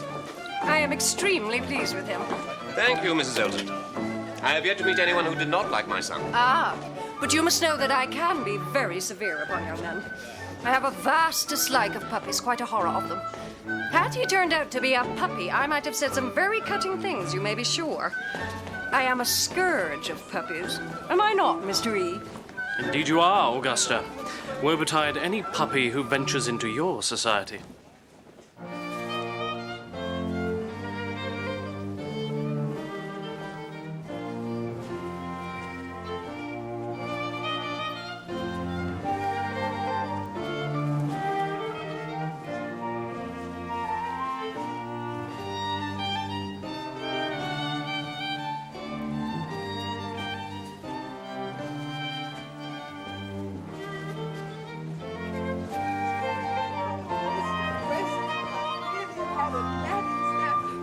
I am extremely pleased with him. Thank you, Mrs. Elton. I have yet to meet anyone who did not like my son. Ah, but you must know that I can be very severe upon young men. I have a vast dislike of puppies, quite a horror of them. Had he turned out to be a puppy, I might have said some very cutting things, you may be sure. I am a scourge of puppies. Am I not, Mr. E? Indeed you are, Augusta. Woe betide any puppy who ventures into your society.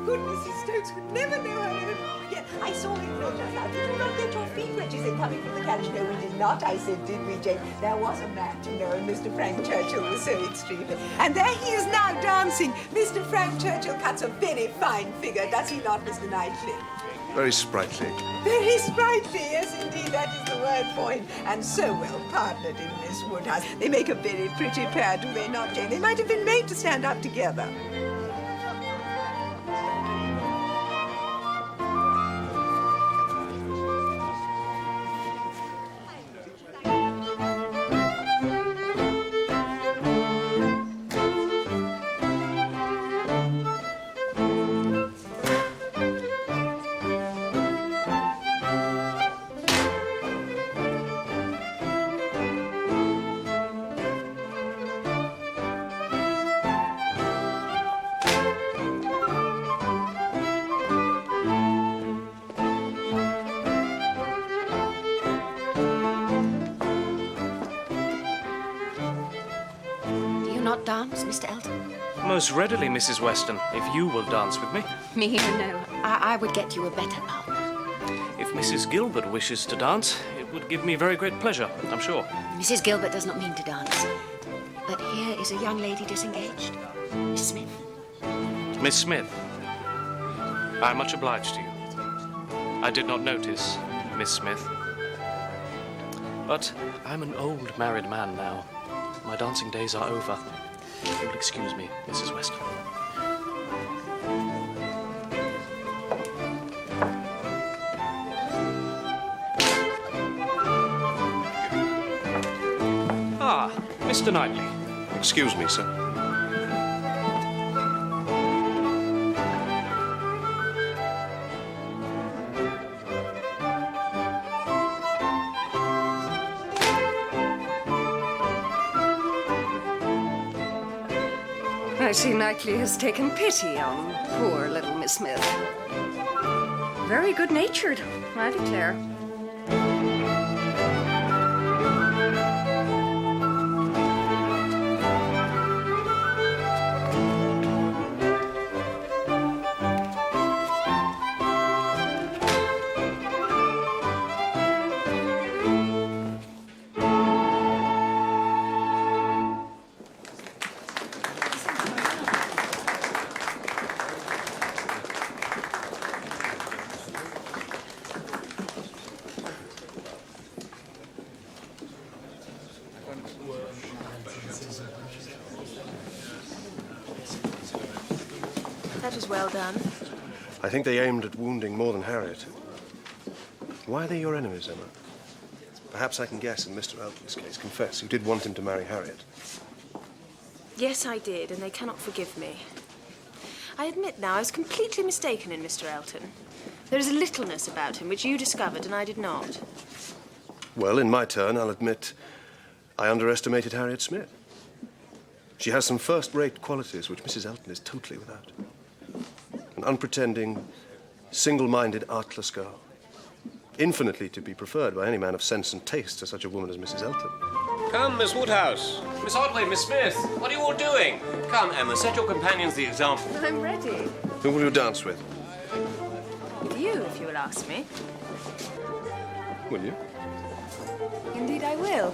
Good Mrs. Stokes would never know her even again. I saw him go just now. Did you not get your feet wet, you said, coming from the carriage? No, we did not, I said, did we, Jane? There was a match, you know, and Mr. Frank Churchill was so extremely. And there he is now dancing. Mr. Frank Churchill cuts a very fine figure, does he not, Mr. Knightley? Very sprightly. Very sprightly, yes, indeed, that is the word for him. And so well partnered in Miss Woodhouse. They make a very pretty pair, do they not, Jane? They might have been made to stand up together. Not dance, Mr. Elton? Most readily, Mrs. Weston, if you will dance with me. Me? No. I would get you a better partner. If Mrs. Gilbert wishes to dance, it would give me very great pleasure, I'm sure. Mrs. Gilbert does not mean to dance. But here is a young lady disengaged. Miss Smith. Miss Smith, I am much obliged to you. I did not notice, Miss Smith. But I'm an old married man now. My dancing days are over. You will excuse me, Mrs. Weston. Ah, Mr. Knightley. Excuse me, sir. I see Knightley has taken pity on poor little Miss Smith. Very good-natured, I declare. That was well done. I think they aimed at wounding more than Harriet. Why are they your enemies, Emma? Perhaps I can guess in Mr. Elton's case. Confess, you did want him to marry Harriet. Yes, I did, and they cannot forgive me. I admit now I was completely mistaken in Mr. Elton. There is a littleness about him which you discovered and I did not. Well, in my turn, I'll admit I underestimated Harriet Smith. She has some first-rate qualities which Mrs. Elton is totally without. An unpretending, single-minded, artless girl. Infinitely to be preferred by any man of sense and taste to such a woman as Mrs. Elton. Come, Miss Woodhouse. Miss Otway, Miss Smith, what are you all doing? Come, Emma, set your companions the example. I'm ready. Who will you dance with? With you, if you will ask me. Will you? Indeed, I will.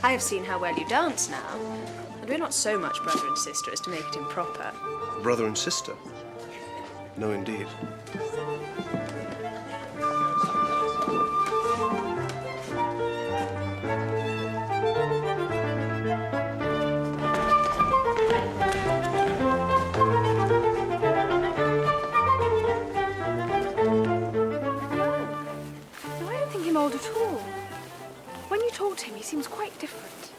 I have seen how well you dance now, and we're not so much brother and sister as to make it improper. Brother and sister? No, indeed. Old at all. When you talk to him, he seems quite different.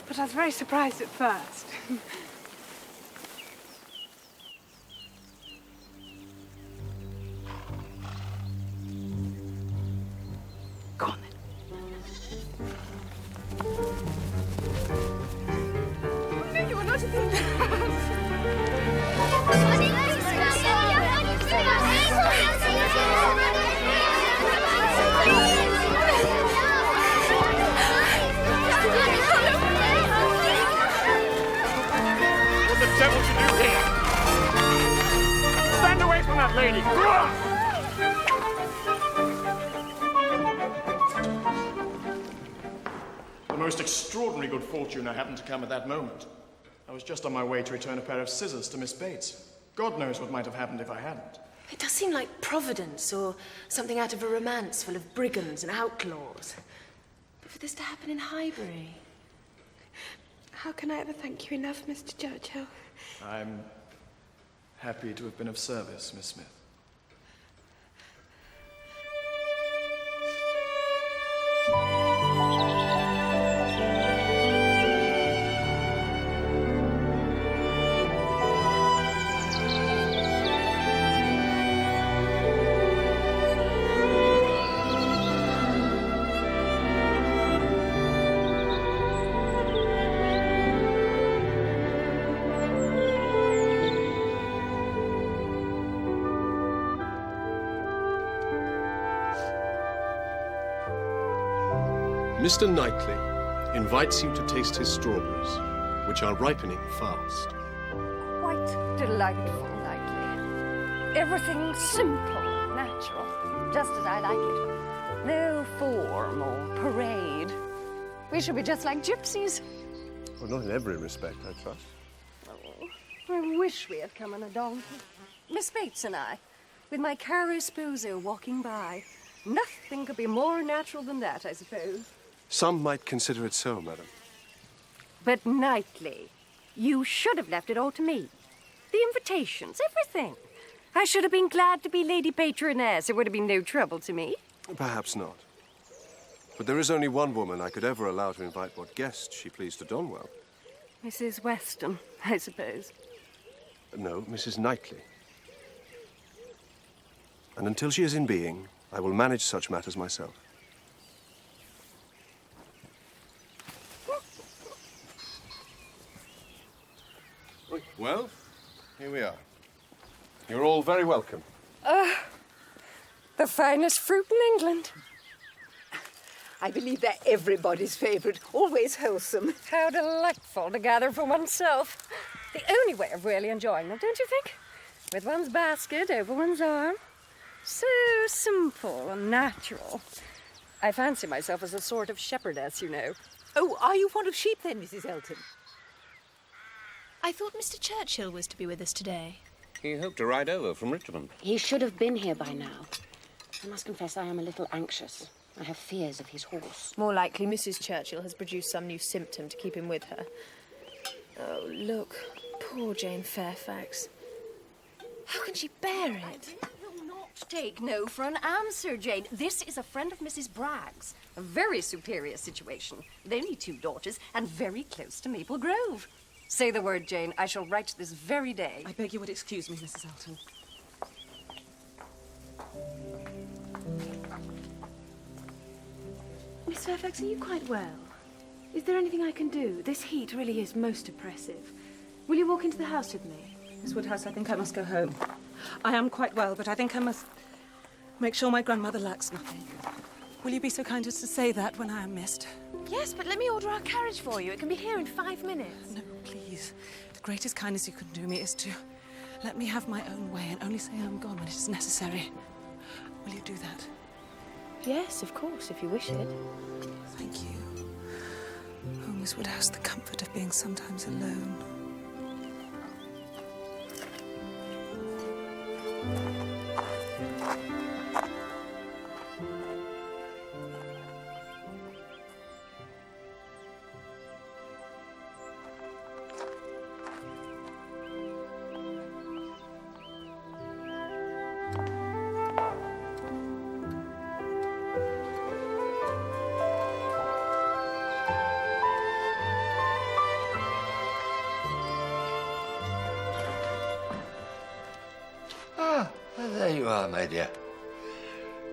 But I was very surprised at first. Go on then. Oh, no, you are not in What the devil should you here? Stand away from that lady! The most extraordinary good fortune I happened to come at that moment. I was just on my way to return a pair of scissors to Miss Bates. God knows what might have happened if I hadn't. It does seem like Providence or something out of a romance full of brigands and outlaws. But for this to happen in Highbury... How can I ever thank you enough, Mr. Churchill? I'm happy to have been of service, Miss Smith. Mr. Knightley invites you to taste his strawberries, which are ripening fast. Quite delightful, Knightley. Everything simple and natural, just as I like it. No form or parade. We should be just like gypsies. Well, not in every respect, I trust. Oh, I wish we had come on a donkey. Miss Bates and I, with my caro sposo walking by. Nothing could be more natural than that, I suppose. Some might consider it so, madam. But Knightley, you should have left it all to me. The invitations, everything. I should have been glad to be Lady Patroness. It would have been no trouble to me. Perhaps not. But there is only one woman I could ever allow to invite what guests she pleased to Donwell. Mrs. Weston, I suppose. No, Mrs. Knightley. And until she is in being, I will manage such matters myself. Well, here we are. You're all very welcome. The finest fruit in England. I believe they're everybody's favourite. Always wholesome. How delightful to gather for oneself. The only way of really enjoying them, don't you think? With one's basket over one's arm. So simple and natural. I fancy myself as a sort of shepherdess, you know. Oh, are you fond of sheep then, Mrs. Elton? I thought Mr. Churchill was to be with us today. He hoped to ride over from Richmond. He should have been here by now. I must confess I am a little anxious. I have fears of his horse. More likely Mrs. Churchill has produced some new symptom to keep him with her. Oh, look. Poor Jane Fairfax. How can she bear it? Will not take no for an answer, Jane. This is a friend of Mrs. Bragg's. A very superior situation. With only 2 daughters and very close to Maple Grove. Say the word, Jane. I shall write this very day. I beg you would excuse me, Mrs. Elton. Miss Fairfax, are you quite well? Is there anything I can do? This heat really is most oppressive. Will you walk into the house with me? Miss Woodhouse, I think I must go home. I am quite well, but I think I must make sure my grandmother lacks nothing. Will you be so kind as to say that when I am missed? Yes, but let me order our carriage for you. It can be here in 5 minutes. No, please. The greatest kindness you can do me is to let me have my own way and only say I am gone when it is necessary. Will you do that? Yes, of course, if you wish it. Thank you. Oh, Miss Woodhouse, the comfort of being sometimes alone. There you are, my dear.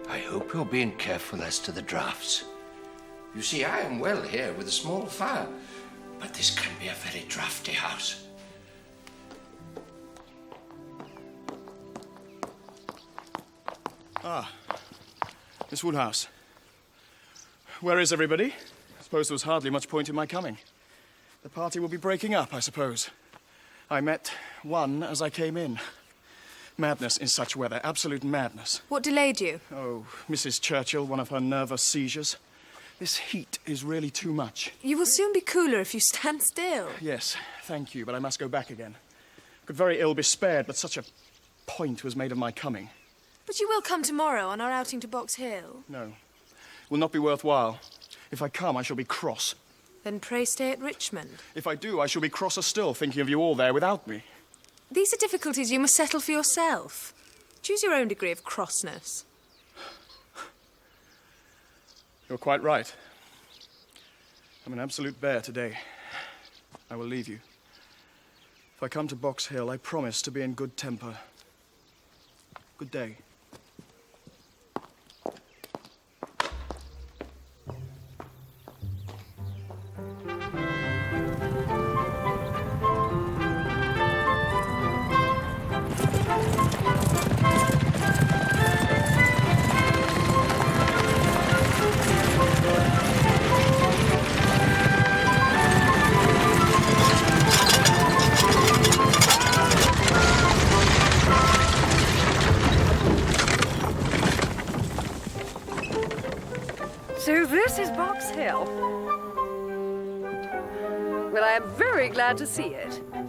I hope you're being careful as to the draughts. You see, I am well here with a small fire, but this can be a very draughty house. Ah, Miss Woodhouse. Where is everybody? I suppose there was hardly much point in my coming. The party will be breaking up, I suppose. I met one as I came in. Madness in such weather, absolute madness. What delayed you? Oh, Mrs. Churchill, one of her nervous seizures. This heat is really too much. You will soon be cooler if you stand still. Yes, thank you, but I must go back again. Could very ill be spared, but such a point was made of my coming. But you will come tomorrow on our outing to Box Hill. No, will not be worthwhile. If I come, I shall be cross. Then pray stay at Richmond. If I do, I shall be crosser still, thinking of you all there without me. These are difficulties you must settle for yourself. Choose your own degree of crossness. You're quite right. I'm an absolute bear today. I will leave you. If I come to Box Hill, I promise to be in good temper. Good day. So this is Box Hill. Well, I am very glad to see it. Let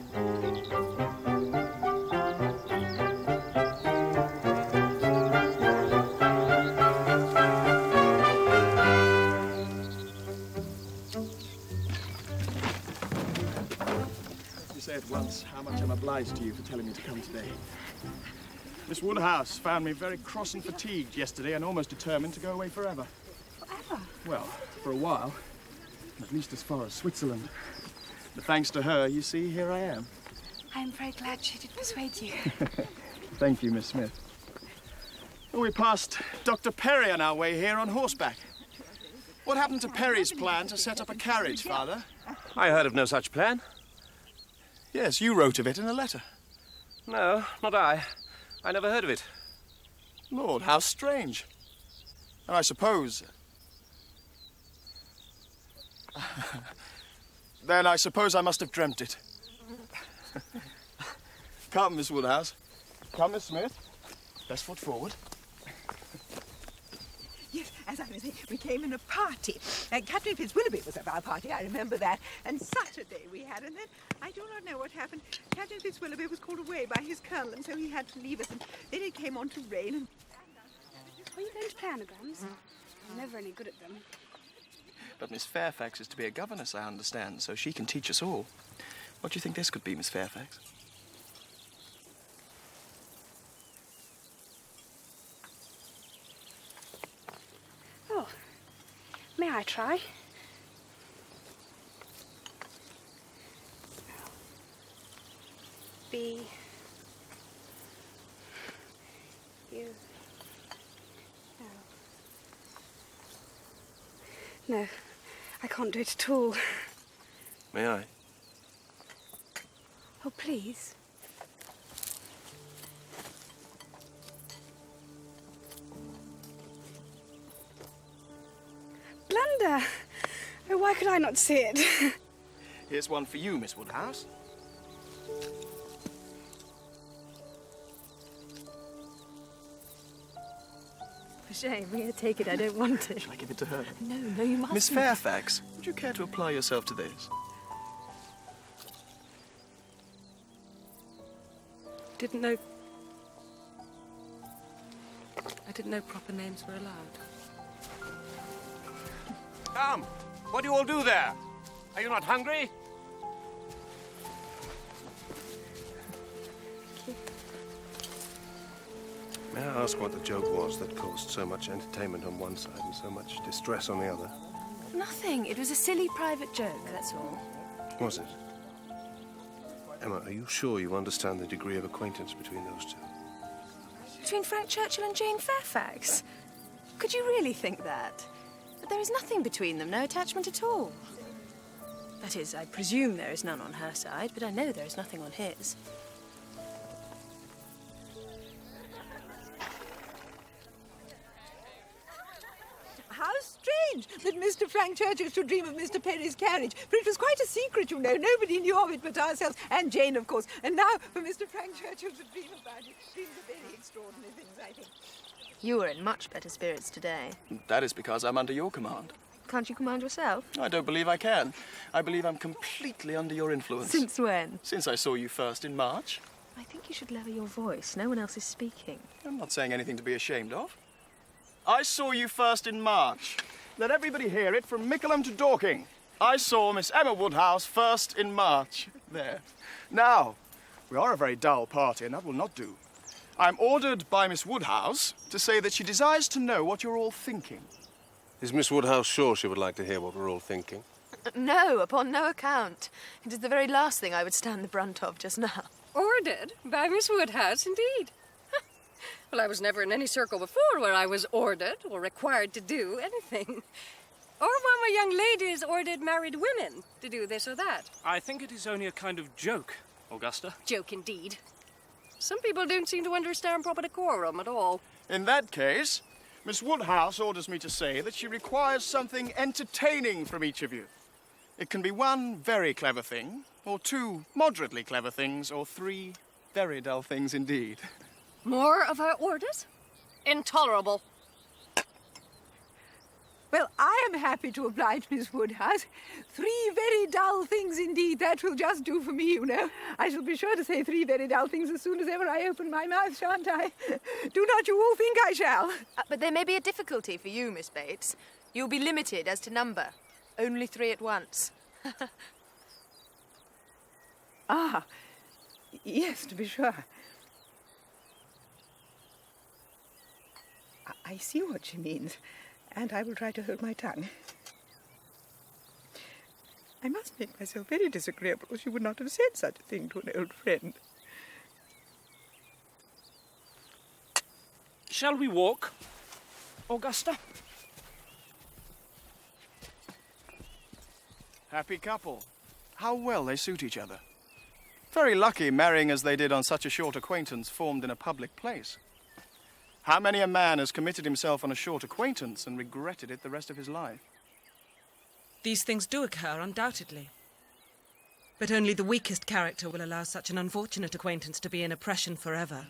me say at once how much I'm obliged to you for telling me to come today. Miss Woodhouse found me very cross and fatigued yesterday and almost determined to go away forever. Forever? Well, for a while. At least as far as Switzerland. But thanks to her, you see, here I am. I'm very glad she did persuade you. Thank you, Miss Smith. Well, we passed Dr. Perry on our way here on horseback. What happened to Perry's plan to set up a carriage, Father? I heard of no such plan. Yes, you wrote of it in a letter. No, not I. I never heard of it. Lord, how strange. And I suppose... Then I suppose I must have dreamt it. Come, Miss Woodhouse. Come, Miss Smith. Best foot forward. Yes, as I was saying, we came in a party. Catherine Fitzwilloughby was at our party, I remember that. And Saturday we had, and then I do not know what happened. Catherine Fitzwilloughby was called away by his colonel, and so he had to leave us, and then it came on to rain. And... Are you going to play anagrams? I'm never any good at them. But Miss Fairfax is to be a governess, I understand, so she can teach us all. What do you think this could be, Miss Fairfax? Oh, may I try? B. U. No, I can't do it at all. May I? Oh, please. Blunder! Oh, why could I not see it? Here's one for you, Miss Woodhouse. For shame. Here, take it. I don't want it. Shall I give it to her? No, you mustn't. Miss Fairfax, would you care to apply yourself to this? I didn't know proper names were allowed. Come! What do you all do there? Are you not hungry? May I ask what the joke was that caused so much entertainment on one side and so much distress on the other? Nothing. It was a silly private joke, that's all. Was it? Emma, are you sure you understand the degree of acquaintance between those two? Between Frank Churchill and Jane Fairfax? Could you really think that? But there is nothing between them, no attachment at all. That is, I presume there is none on her side, but I know there is nothing on his. How strange that Mr. Frank Churchill should dream of Mr. Perry's carriage, for it was quite a secret, you know. Nobody knew of it but ourselves, and Jane, of course. And now for Mr. Frank Churchill to dream about it. Dreams are very extraordinary things, I think. You are in much better spirits today. That is because I'm under your command. Can't you command yourself? I don't believe I can. I believe I'm completely under your influence. Since when? Since I saw you first in March. I think you should lower your voice. No one else is speaking. I'm not saying anything to be ashamed of. I saw you first in March. Let everybody hear it from Mickleham to Dorking. I saw Miss Emma Woodhouse first in March. There. Now, we are a very dull party, and that will not do. I'm ordered by Miss Woodhouse to say that she desires to know what you're all thinking. Is Miss Woodhouse sure she would like to hear what we're all thinking? No, upon no account. It is the very last thing I would stand the brunt of just now. Ordered by Miss Woodhouse, indeed. Well, I was never in any circle before where I was ordered or required to do anything. Or when my young ladies ordered married women to do this or that. I think it is only a kind of joke, Augusta. Joke indeed. Some people don't seem to understand proper decorum at all. In that case, Miss Woodhouse orders me to say that she requires something entertaining from each of you. It can be one very clever thing, or two moderately clever things, or three very dull things indeed. More of her orders? Intolerable. Well, I am happy to oblige Miss Woodhouse. 3 very dull things indeed. That will just do for me, you know. I shall be sure to say 3 very dull things as soon as ever I open my mouth, shan't I? Do not you all think I shall? But there may be a difficulty for you, Miss Bates. You'll be limited as to number. Only 3 at once. Ah, yes, to be sure. I see what she means, and I will try to hold my tongue. I must make myself very disagreeable, or she would not have said such a thing to an old friend. Shall we walk, Augusta? Happy couple. How well they suit each other. Very lucky marrying as they did on such a short acquaintance formed in a public place. How many a man has committed himself on a short acquaintance and regretted it the rest of his life? These things do occur, undoubtedly. But only the weakest character will allow such an unfortunate acquaintance to be in oppression forever.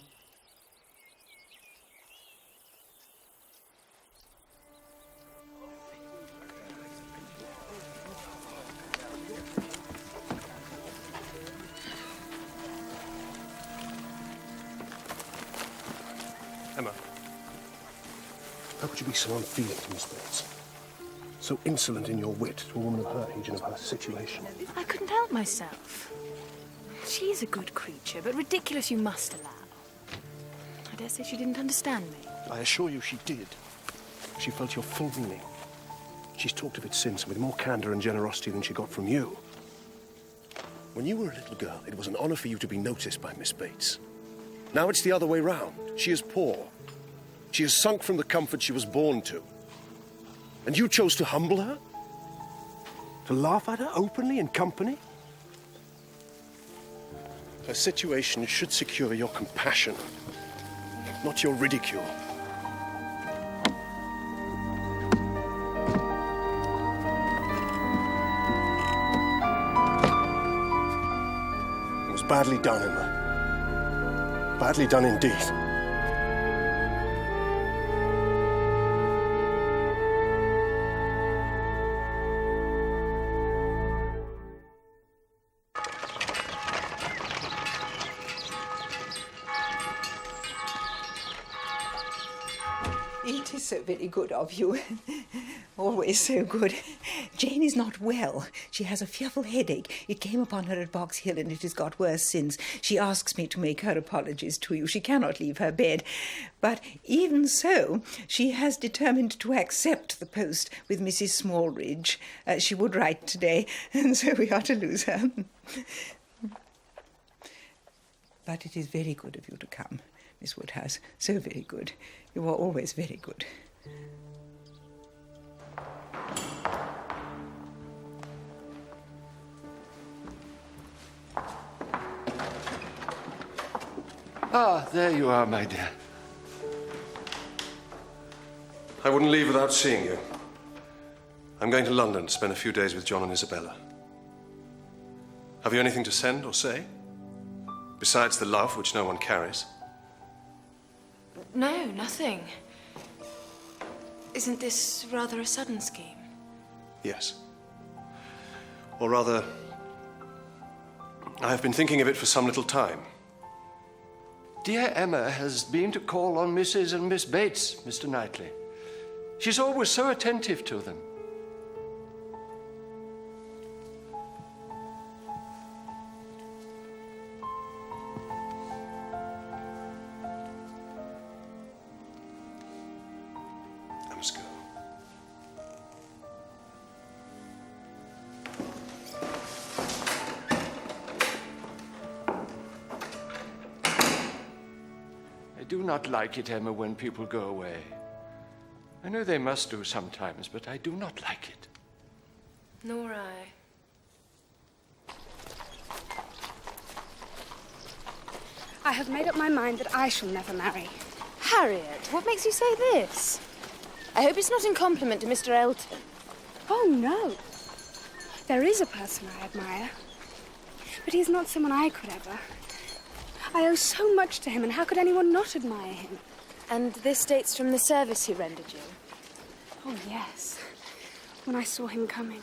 Emma, how could you be so unfeeling to Miss Bates? So insolent in your wit to a woman of her age and of her situation. I couldn't help myself. She's a good creature, but ridiculous you must allow. I dare say she didn't understand me. I assure you she did. She felt your full meaning. She's talked of it since with more candour and generosity than she got from you. When you were a little girl, it was an honour for you to be noticed by Miss Bates. Now it's the other way round. She is poor. She has sunk from the comfort she was born to. And you chose to humble her? To laugh at her openly in company? Her situation should secure your compassion, not your ridicule. It was badly done, Emma. Badly done indeed. It is so very good of you. Always so good. Jane is not well. She has a fearful headache. It came upon her at Box Hill and it has got worse since. She asks me to make her apologies to you. She cannot leave her bed. But even so, she has determined to accept the post with Mrs. Smallridge. She would write today, and so we are to lose her. But it is very good of you to come, Miss Woodhouse. So very good. You are always very good. Ah, there you are, my dear. I wouldn't leave without seeing you. I'm going to London to spend a few days with John and Isabella. Have you anything to send or say? Besides the love which no one carries? No, nothing. Isn't this rather a sudden scheme? Yes. Or rather, I have been thinking of it for some little time. Dear Emma has been to call on Mrs. and Miss Bates, Mr. Knightley. She's always so attentive to them. I must go. I do not like it, Emma, when people go away. I know they must do sometimes, but I do not like it. Nor I. I have made up my mind that I shall never marry. Harriet, what makes you say this? I hope it's not in compliment to Mr. Elton. Oh, no. There is a person I admire, but he is not someone I could ever. I owe so much to him, and how could anyone not admire him? And this dates from the service he rendered you? Oh, yes. When I saw him coming,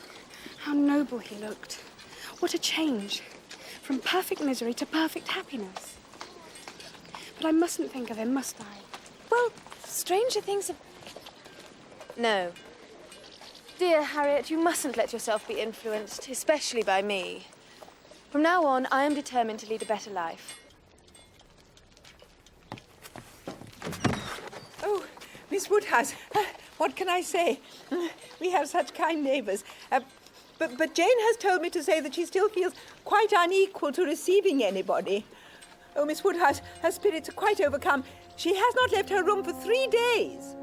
how noble he looked. What a change. From perfect misery to perfect happiness. But I mustn't think of him, must I? Well, stranger things have... No. Dear Harriet, you mustn't let yourself be influenced, especially by me. From now on, I am determined to lead a better life. Oh, Miss Woodhouse, what can I say? We have such kind neighbours. But Jane has told me to say that she still feels quite unequal to receiving anybody. Oh, Miss Woodhouse, her spirits are quite overcome. She has not left her room for 3 days.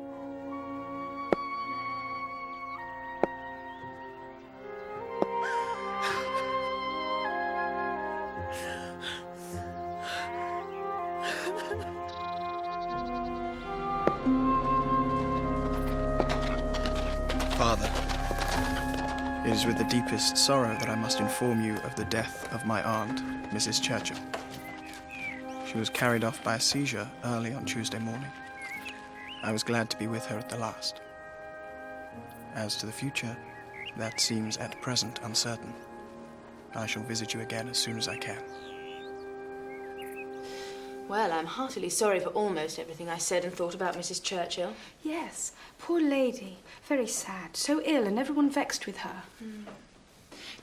Father, It is with the deepest sorrow that I must inform you of the death of my aunt, Mrs. Churchill. She was carried off by a seizure early on Tuesday morning. I was glad to be with her at the last. As to the future, that seems at present uncertain. I shall visit you again as soon as I can. Well, I'm heartily sorry for almost everything I said and thought about Mrs. Churchill. Yes, poor lady. Very sad. So ill and everyone vexed with her.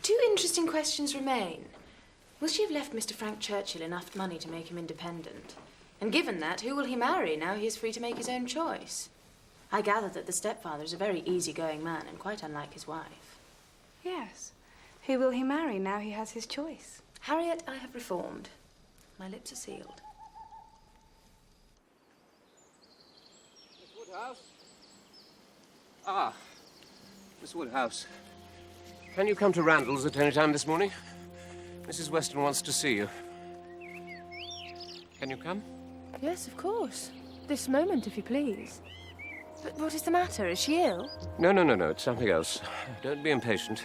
Two interesting questions remain. Will she have left Mr. Frank Churchill enough money to make him independent? And given that, who will he marry now he is free to make his own choice? I gather that the stepfather is a very easygoing man and quite unlike his wife. Yes. Who will he marry now he has his choice? Harriet, I have reformed. My lips are sealed. Miss Woodhouse? Ah, Miss Woodhouse. Can you come to Randall's at any time this morning? Mrs. Weston wants to see you. Can you come? Yes, of course. This moment, if you please. But what is the matter? Is she ill? No, it's something else. Don't be impatient.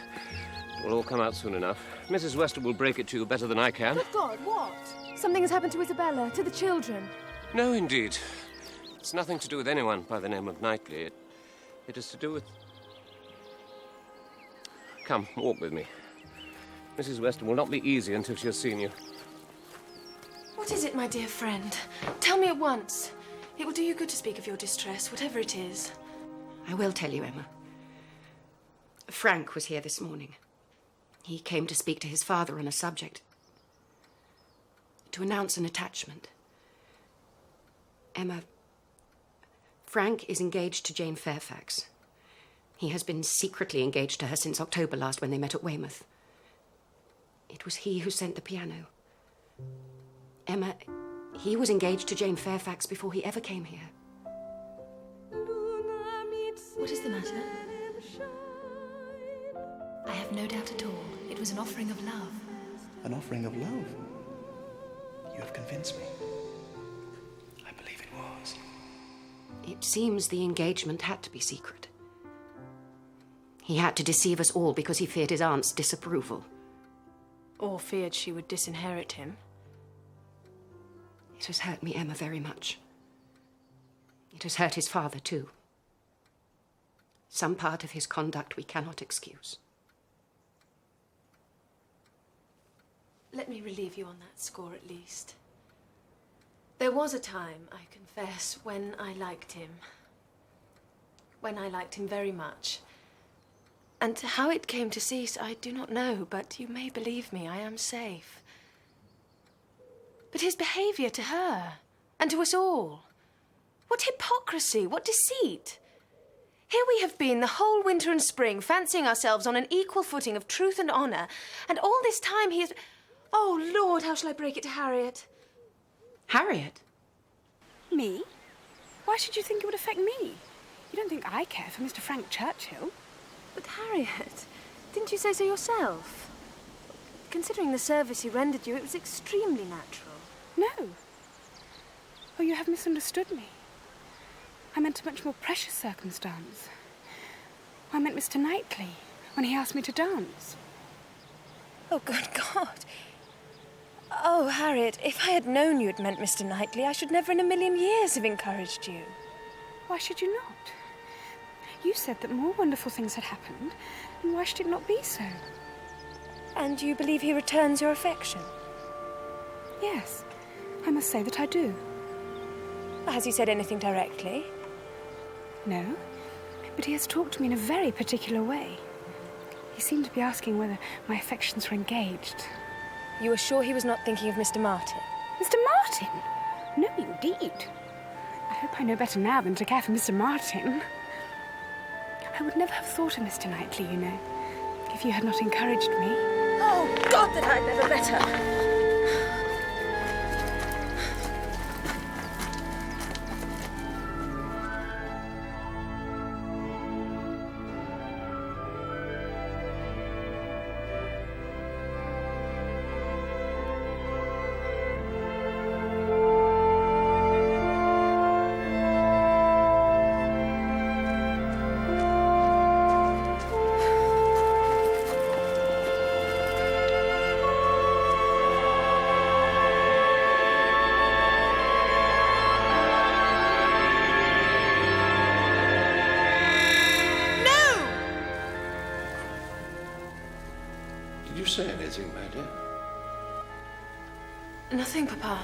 It will all come out soon enough. Mrs. Weston will break it to you better than I can. Good God, what? Something has happened to Isabella, to the children. No, indeed. It's nothing to do with anyone by the name of Knightley. It is to do with... Come, walk with me. Mrs. Weston will not be easy until she has seen you. What is it, my dear friend? Tell me at once. It will do you good to speak of your distress, whatever it is. I will tell you, Emma. Frank was here this morning. He came to speak to his father on a subject. To announce an attachment. Emma, Frank is engaged to Jane Fairfax. He has been secretly engaged to her since October last when they met at Weymouth. It was he who sent the piano. Emma, he was engaged to Jane Fairfax before he ever came here. What is the matter? I have no doubt at all. It was an offering of love. An offering of love? You have convinced me. I believe it was. It seems the engagement had to be secret. He had to deceive us all because he feared his aunt's disapproval. Or feared she would disinherit him. It has hurt me, Emma, very much. It has hurt his father, too. Some part of his conduct we cannot excuse. Let me relieve you on that score, at least. There was a time, I confess, when I liked him. When I liked him very much. And how it came to cease, I do not know, but you may believe me, I am safe. But his behaviour to her, and to us all. What hypocrisy, what deceit. Here we have been the whole winter and spring, fancying ourselves on an equal footing of truth and honour, and all this time he is... Oh, Lord, how shall I break it to Harriet? Harriet? Me? Why should you think it would affect me? You don't think I care for Mr. Frank Churchill? But Harriet, didn't you say so yourself? Considering the service he rendered you, it was extremely natural. No. Oh, you have misunderstood me. I meant a much more precious circumstance. I meant Mr. Knightley, when he asked me to dance. Oh, good God. Oh, Harriet, if I had known you had meant Mr. Knightley, I should never in a million years have encouraged you. Why should you not? You said that more wonderful things had happened, and why should it not be so? And you believe he returns your affection? Yes, I must say that I do. Has he said anything directly? No, but he has talked to me in a very particular way. He seemed to be asking whether my affections were engaged. You are sure he was not thinking of Mr. Martin? Mr. Martin? No, indeed. I hope I know better now than to care for Mr. Martin. I would never have thought of Mr. Knightley, you know, if you had not encouraged me. Oh, God, that I'd never met her! anything, my dear? Nothing, Papa.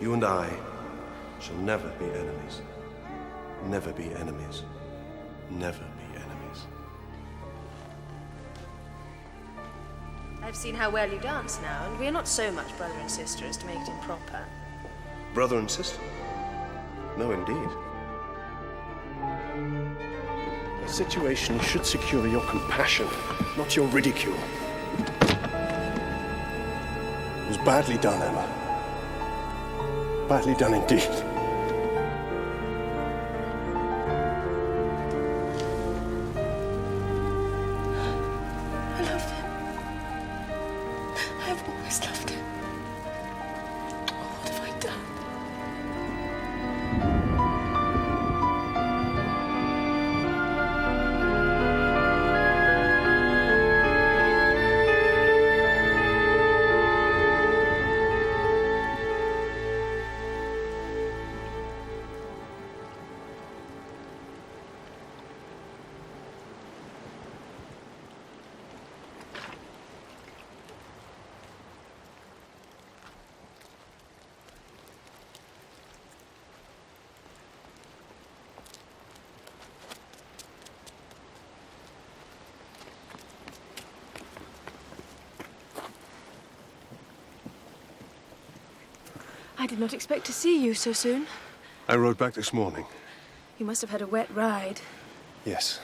You and I shall never be enemies. Never be enemies. Never be enemies. I've seen how well you dance now, and we are not so much brother and sister as to make it improper. Brother and sister? No, indeed. The situation should secure your compassion, not your ridicule. It was badly done, Emma. Badly done indeed. I loved him. I've always loved him. What have I done? I did not expect to see you so soon. I rode back this morning. You must have had a wet ride. Yes.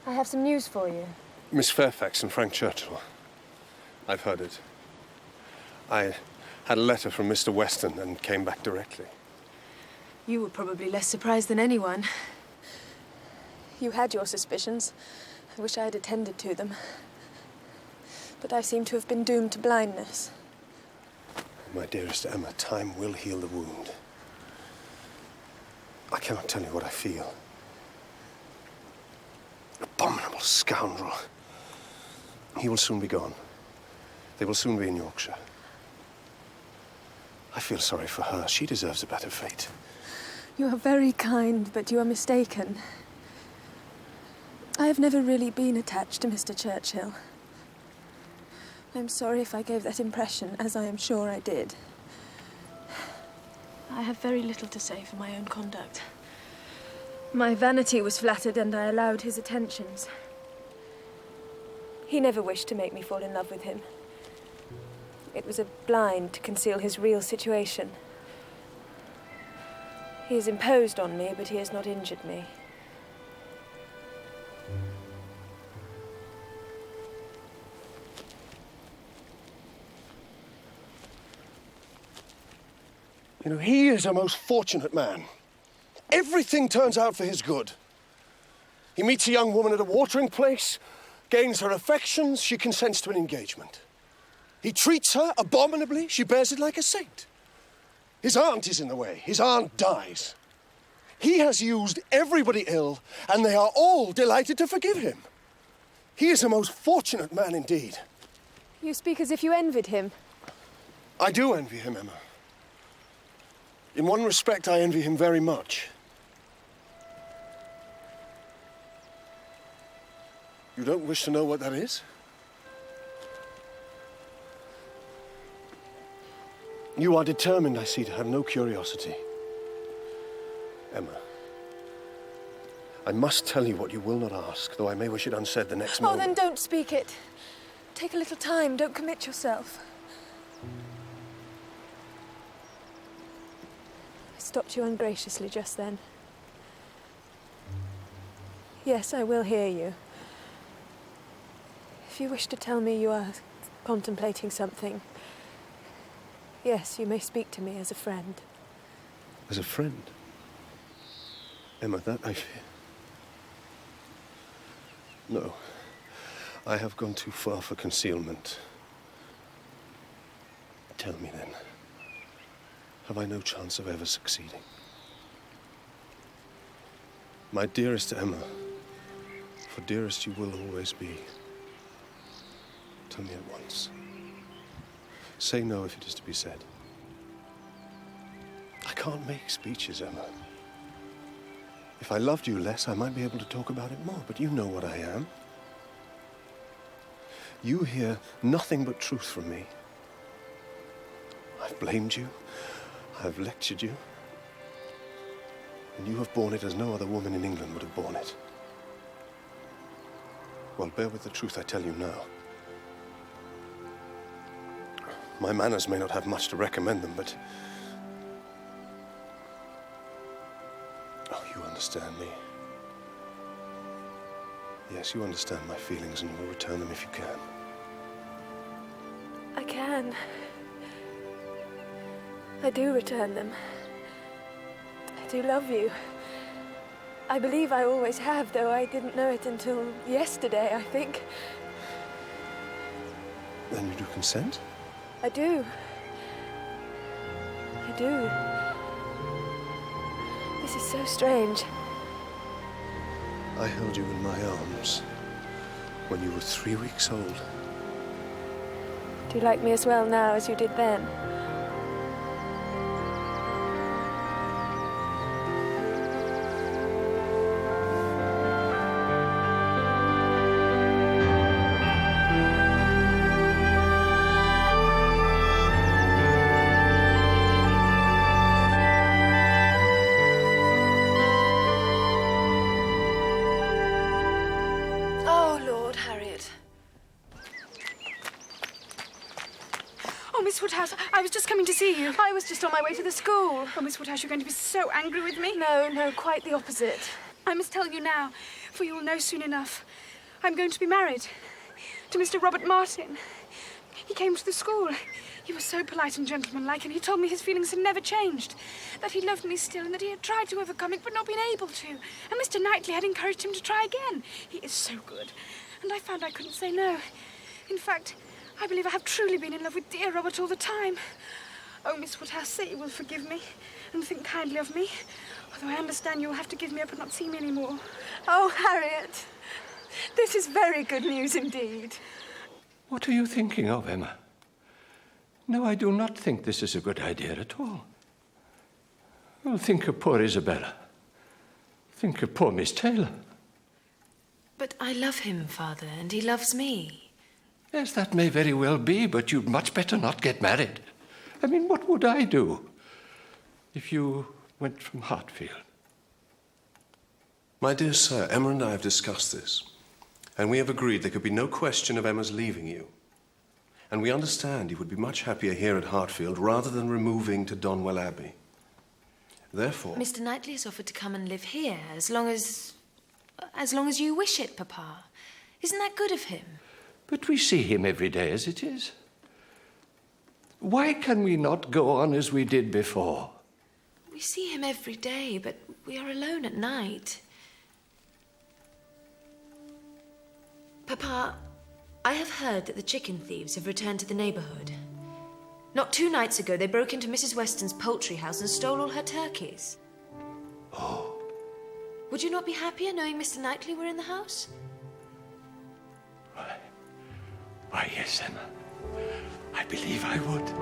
I have some news for you. Miss Fairfax and Frank Churchill. I've heard it. I had a letter from Mr. Weston and came back directly. You were probably less surprised than anyone. You had your suspicions. I wish I had attended to them. But I seem to have been doomed to blindness. My dearest Emma, time will heal the wound. I cannot tell you what I feel. Abominable scoundrel. He will soon be gone. They will soon be in Yorkshire. I feel sorry for her. She deserves a better fate. You are very kind, but you are mistaken. I have never really been attached to Mr. Churchill. I'm sorry if I gave that impression, as I am sure I did. I have very little to say for my own conduct. My vanity was flattered and I allowed his attentions. He never wished to make me fall in love with him. It was a blind to conceal his real situation. He has imposed on me, but he has not injured me. You know, he is a most fortunate man. Everything turns out for his good. He meets a young woman at a watering place, gains her affections, she consents to an engagement. He treats her abominably, she bears it like a saint. His aunt is in the way, his aunt dies. He has used everybody ill, and they are all delighted to forgive him. He is a most fortunate man indeed. You speak as if you envied him. I do envy him, Emma. In one respect, I envy him very much. You don't wish to know what that is? You are determined, I see, to have no curiosity. Emma, I must tell you what you will not ask, though I may wish it unsaid the next moment. Oh, then don't speak it. Take a little time. Don't commit yourself. I stopped you ungraciously just then. Yes, I will hear you. If you wish to tell me you are contemplating something, yes, you may speak to me as a friend. As a friend? Emma, that I fear. No. I have gone too far for concealment. Tell me then, have I no chance of ever succeeding? My dearest Emma, for dearest you will always be. Tell me at once. Say no if it is to be said. I can't make speeches, Emma. If I loved you less, I might be able to talk about it more, but you know what I am. You hear nothing but truth from me. I've blamed you, I've lectured you, and you have borne it as no other woman in England would have borne it. Well, bear with the truth I tell you now. My manners may not have much to recommend them, but... Oh, you understand me. Yes, you understand my feelings, and you will return them if you can. I can. I do return them. I do love you. I believe I always have, though I didn't know it until yesterday, I think. Then you do consent? I do. I do. This is so strange. I held you in my arms when you were 3 weeks old. Do you like me as well now as you did then? Oh, Lord, Harriet. Oh, Miss Woodhouse, I was just coming to see you. I was just on my way to the school. Oh, Miss Woodhouse, you're going to be so angry with me. No, quite the opposite. I must tell you now, for you will know soon enough. I'm going to be married to Mr. Robert Martin. He came to the school. He was so polite and gentlemanlike, and he told me his feelings had never changed, that he loved me still, and that he had tried to overcome it, but not been able to. And Mr. Knightley had encouraged him to try again. He is so good. And I found I couldn't say no. In fact, I believe I have truly been in love with dear Robert all the time. Oh, Miss Woodhouse, say you will forgive me and think kindly of me, although I understand you will have to give me up and not see me anymore. Oh, Harriet, this is very good news indeed. What are you thinking of, Emma? No, I do not think this is a good idea at all. Well, think of poor Isabella. Think of poor Miss Taylor. But I love him, Father, and he loves me. Yes, that may very well be, but you'd much better not get married. I mean, what would I do if you went from Hartfield? My dear sir, Emma and I have discussed this, and we have agreed there could be no question of Emma's leaving you. And we understand you would be much happier here at Hartfield rather than removing to Donwell Abbey. Therefore... Mr. Knightley has offered to come and live here as long as you wish it, Papa. Isn't that good of him? But we see him every day as it is. Why can we not go on as we did before? We see him every day, but we are alone at night. Papa, I have heard that the chicken thieves have returned to the neighbourhood. Not 2 nights ago, they broke into Mrs. Weston's poultry house and stole all her turkeys. Oh. Would you not be happier knowing Mr. Knightley were in the house? Why, yes, Emma. I believe I would.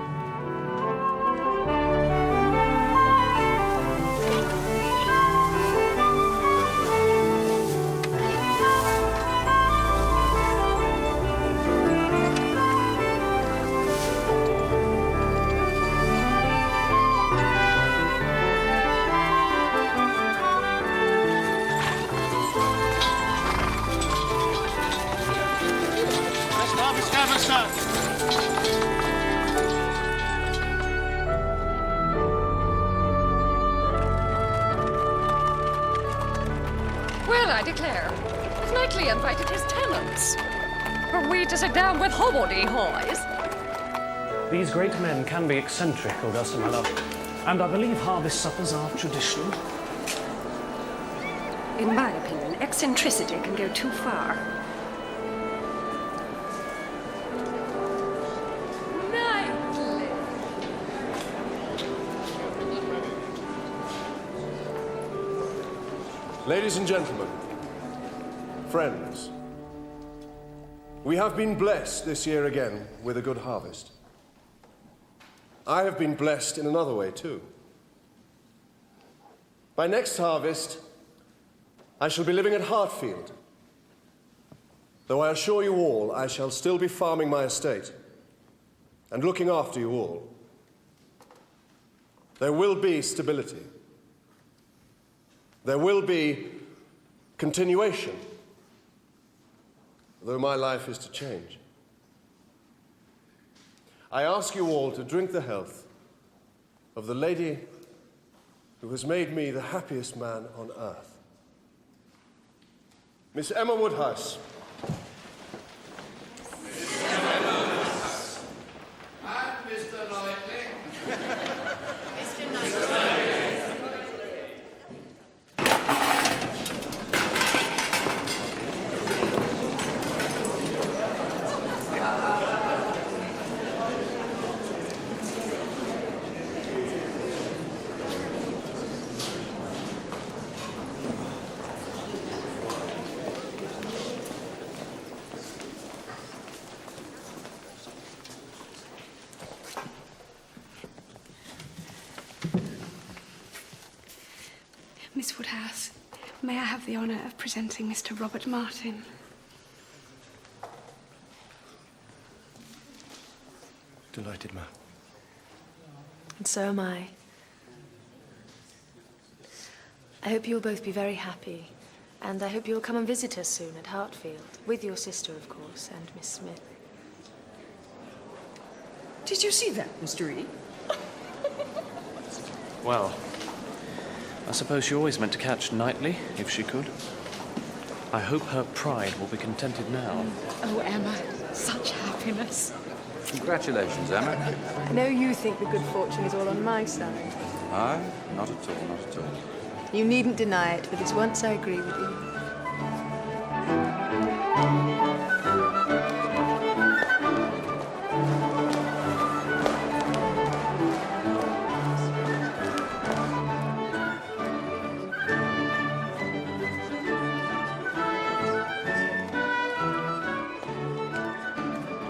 Well, I declare, Knightley invited his tenants. Are we to sit down with hobbledehoys? These great men can be eccentric, Augusta, my love, and I believe harvest suppers are traditional. In my opinion, eccentricity can go too far. Knightley! Ladies and gentlemen, friends, we have been blessed this year again with a good harvest. I have been blessed in another way too. By next harvest, I shall be living at Hartfield. Though I assure you all, I shall still be farming my estate and looking after you all. There will be stability. There will be continuation, though my life is to change. I ask you all to drink the health of the lady who has made me the happiest man on earth. Miss Emma Woodhouse. And Mr. Knightley. Mr. Knightley. Miss Woodhouse, may I have the honour of presenting Mr. Robert Martin? Delighted, ma'am. And so am I. I hope you'll both be very happy, and I hope you'll come and visit us soon at Hartfield, with your sister, of course, and Miss Smith. Did you see that, Mr. E? Well, I suppose she always meant to catch Knightley, if she could. I hope her pride will be contented now. Oh, Emma, such happiness. Congratulations, Emma. I know you think the good fortune is all on my side. Aye, not at all, not at all. You needn't deny it, for this once I agree with you.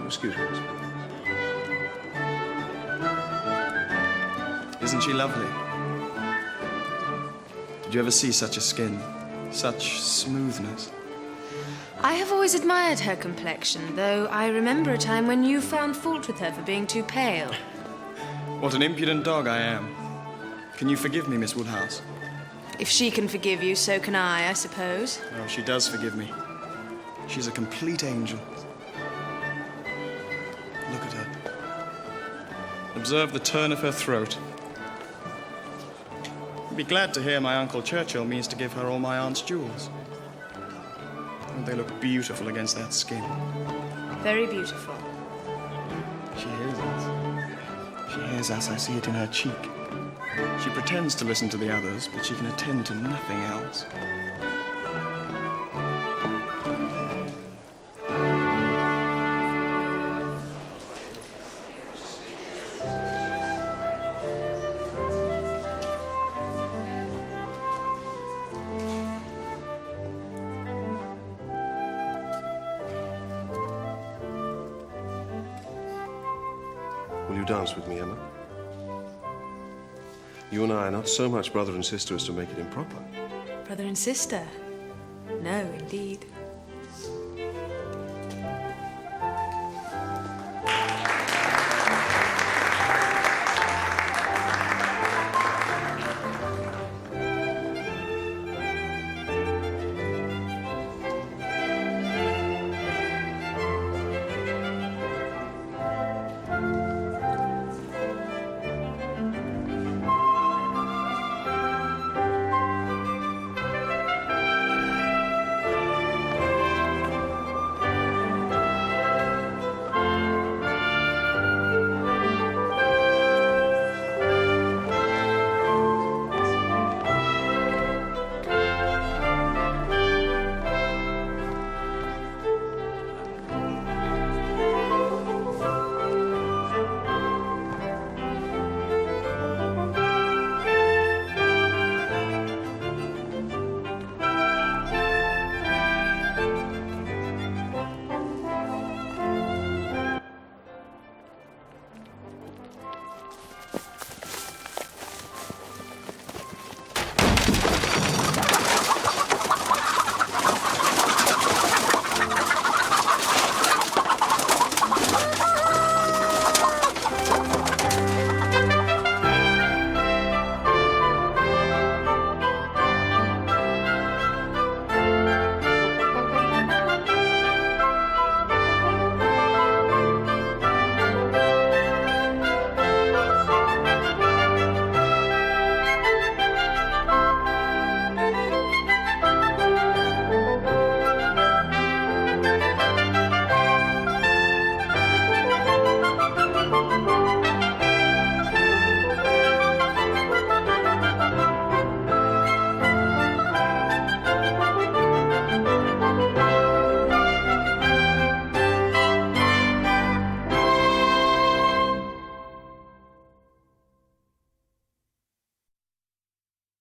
Excuse me, Miss. Isn't she lovely? Did you ever see such a skin? Such smoothness? I have always admired her complexion, though I remember a time when you found fault with her for being too pale. What an impudent dog I am. Can you forgive me, Miss Woodhouse? If she can forgive you, so can I suppose. Oh, she does forgive me. She's a complete angel. Look at her. Observe the turn of her throat. I'd be glad to hear my Uncle Churchill means to give her all my aunt's jewels. And they look beautiful against that skin. Very beautiful. She hears us. She hears us, I see it in her cheek. She pretends to listen to the others, but she can attend to nothing else. Will you dance with me, Emma? You and I are not so much brother and sister as to make it improper. Brother and sister? No, indeed.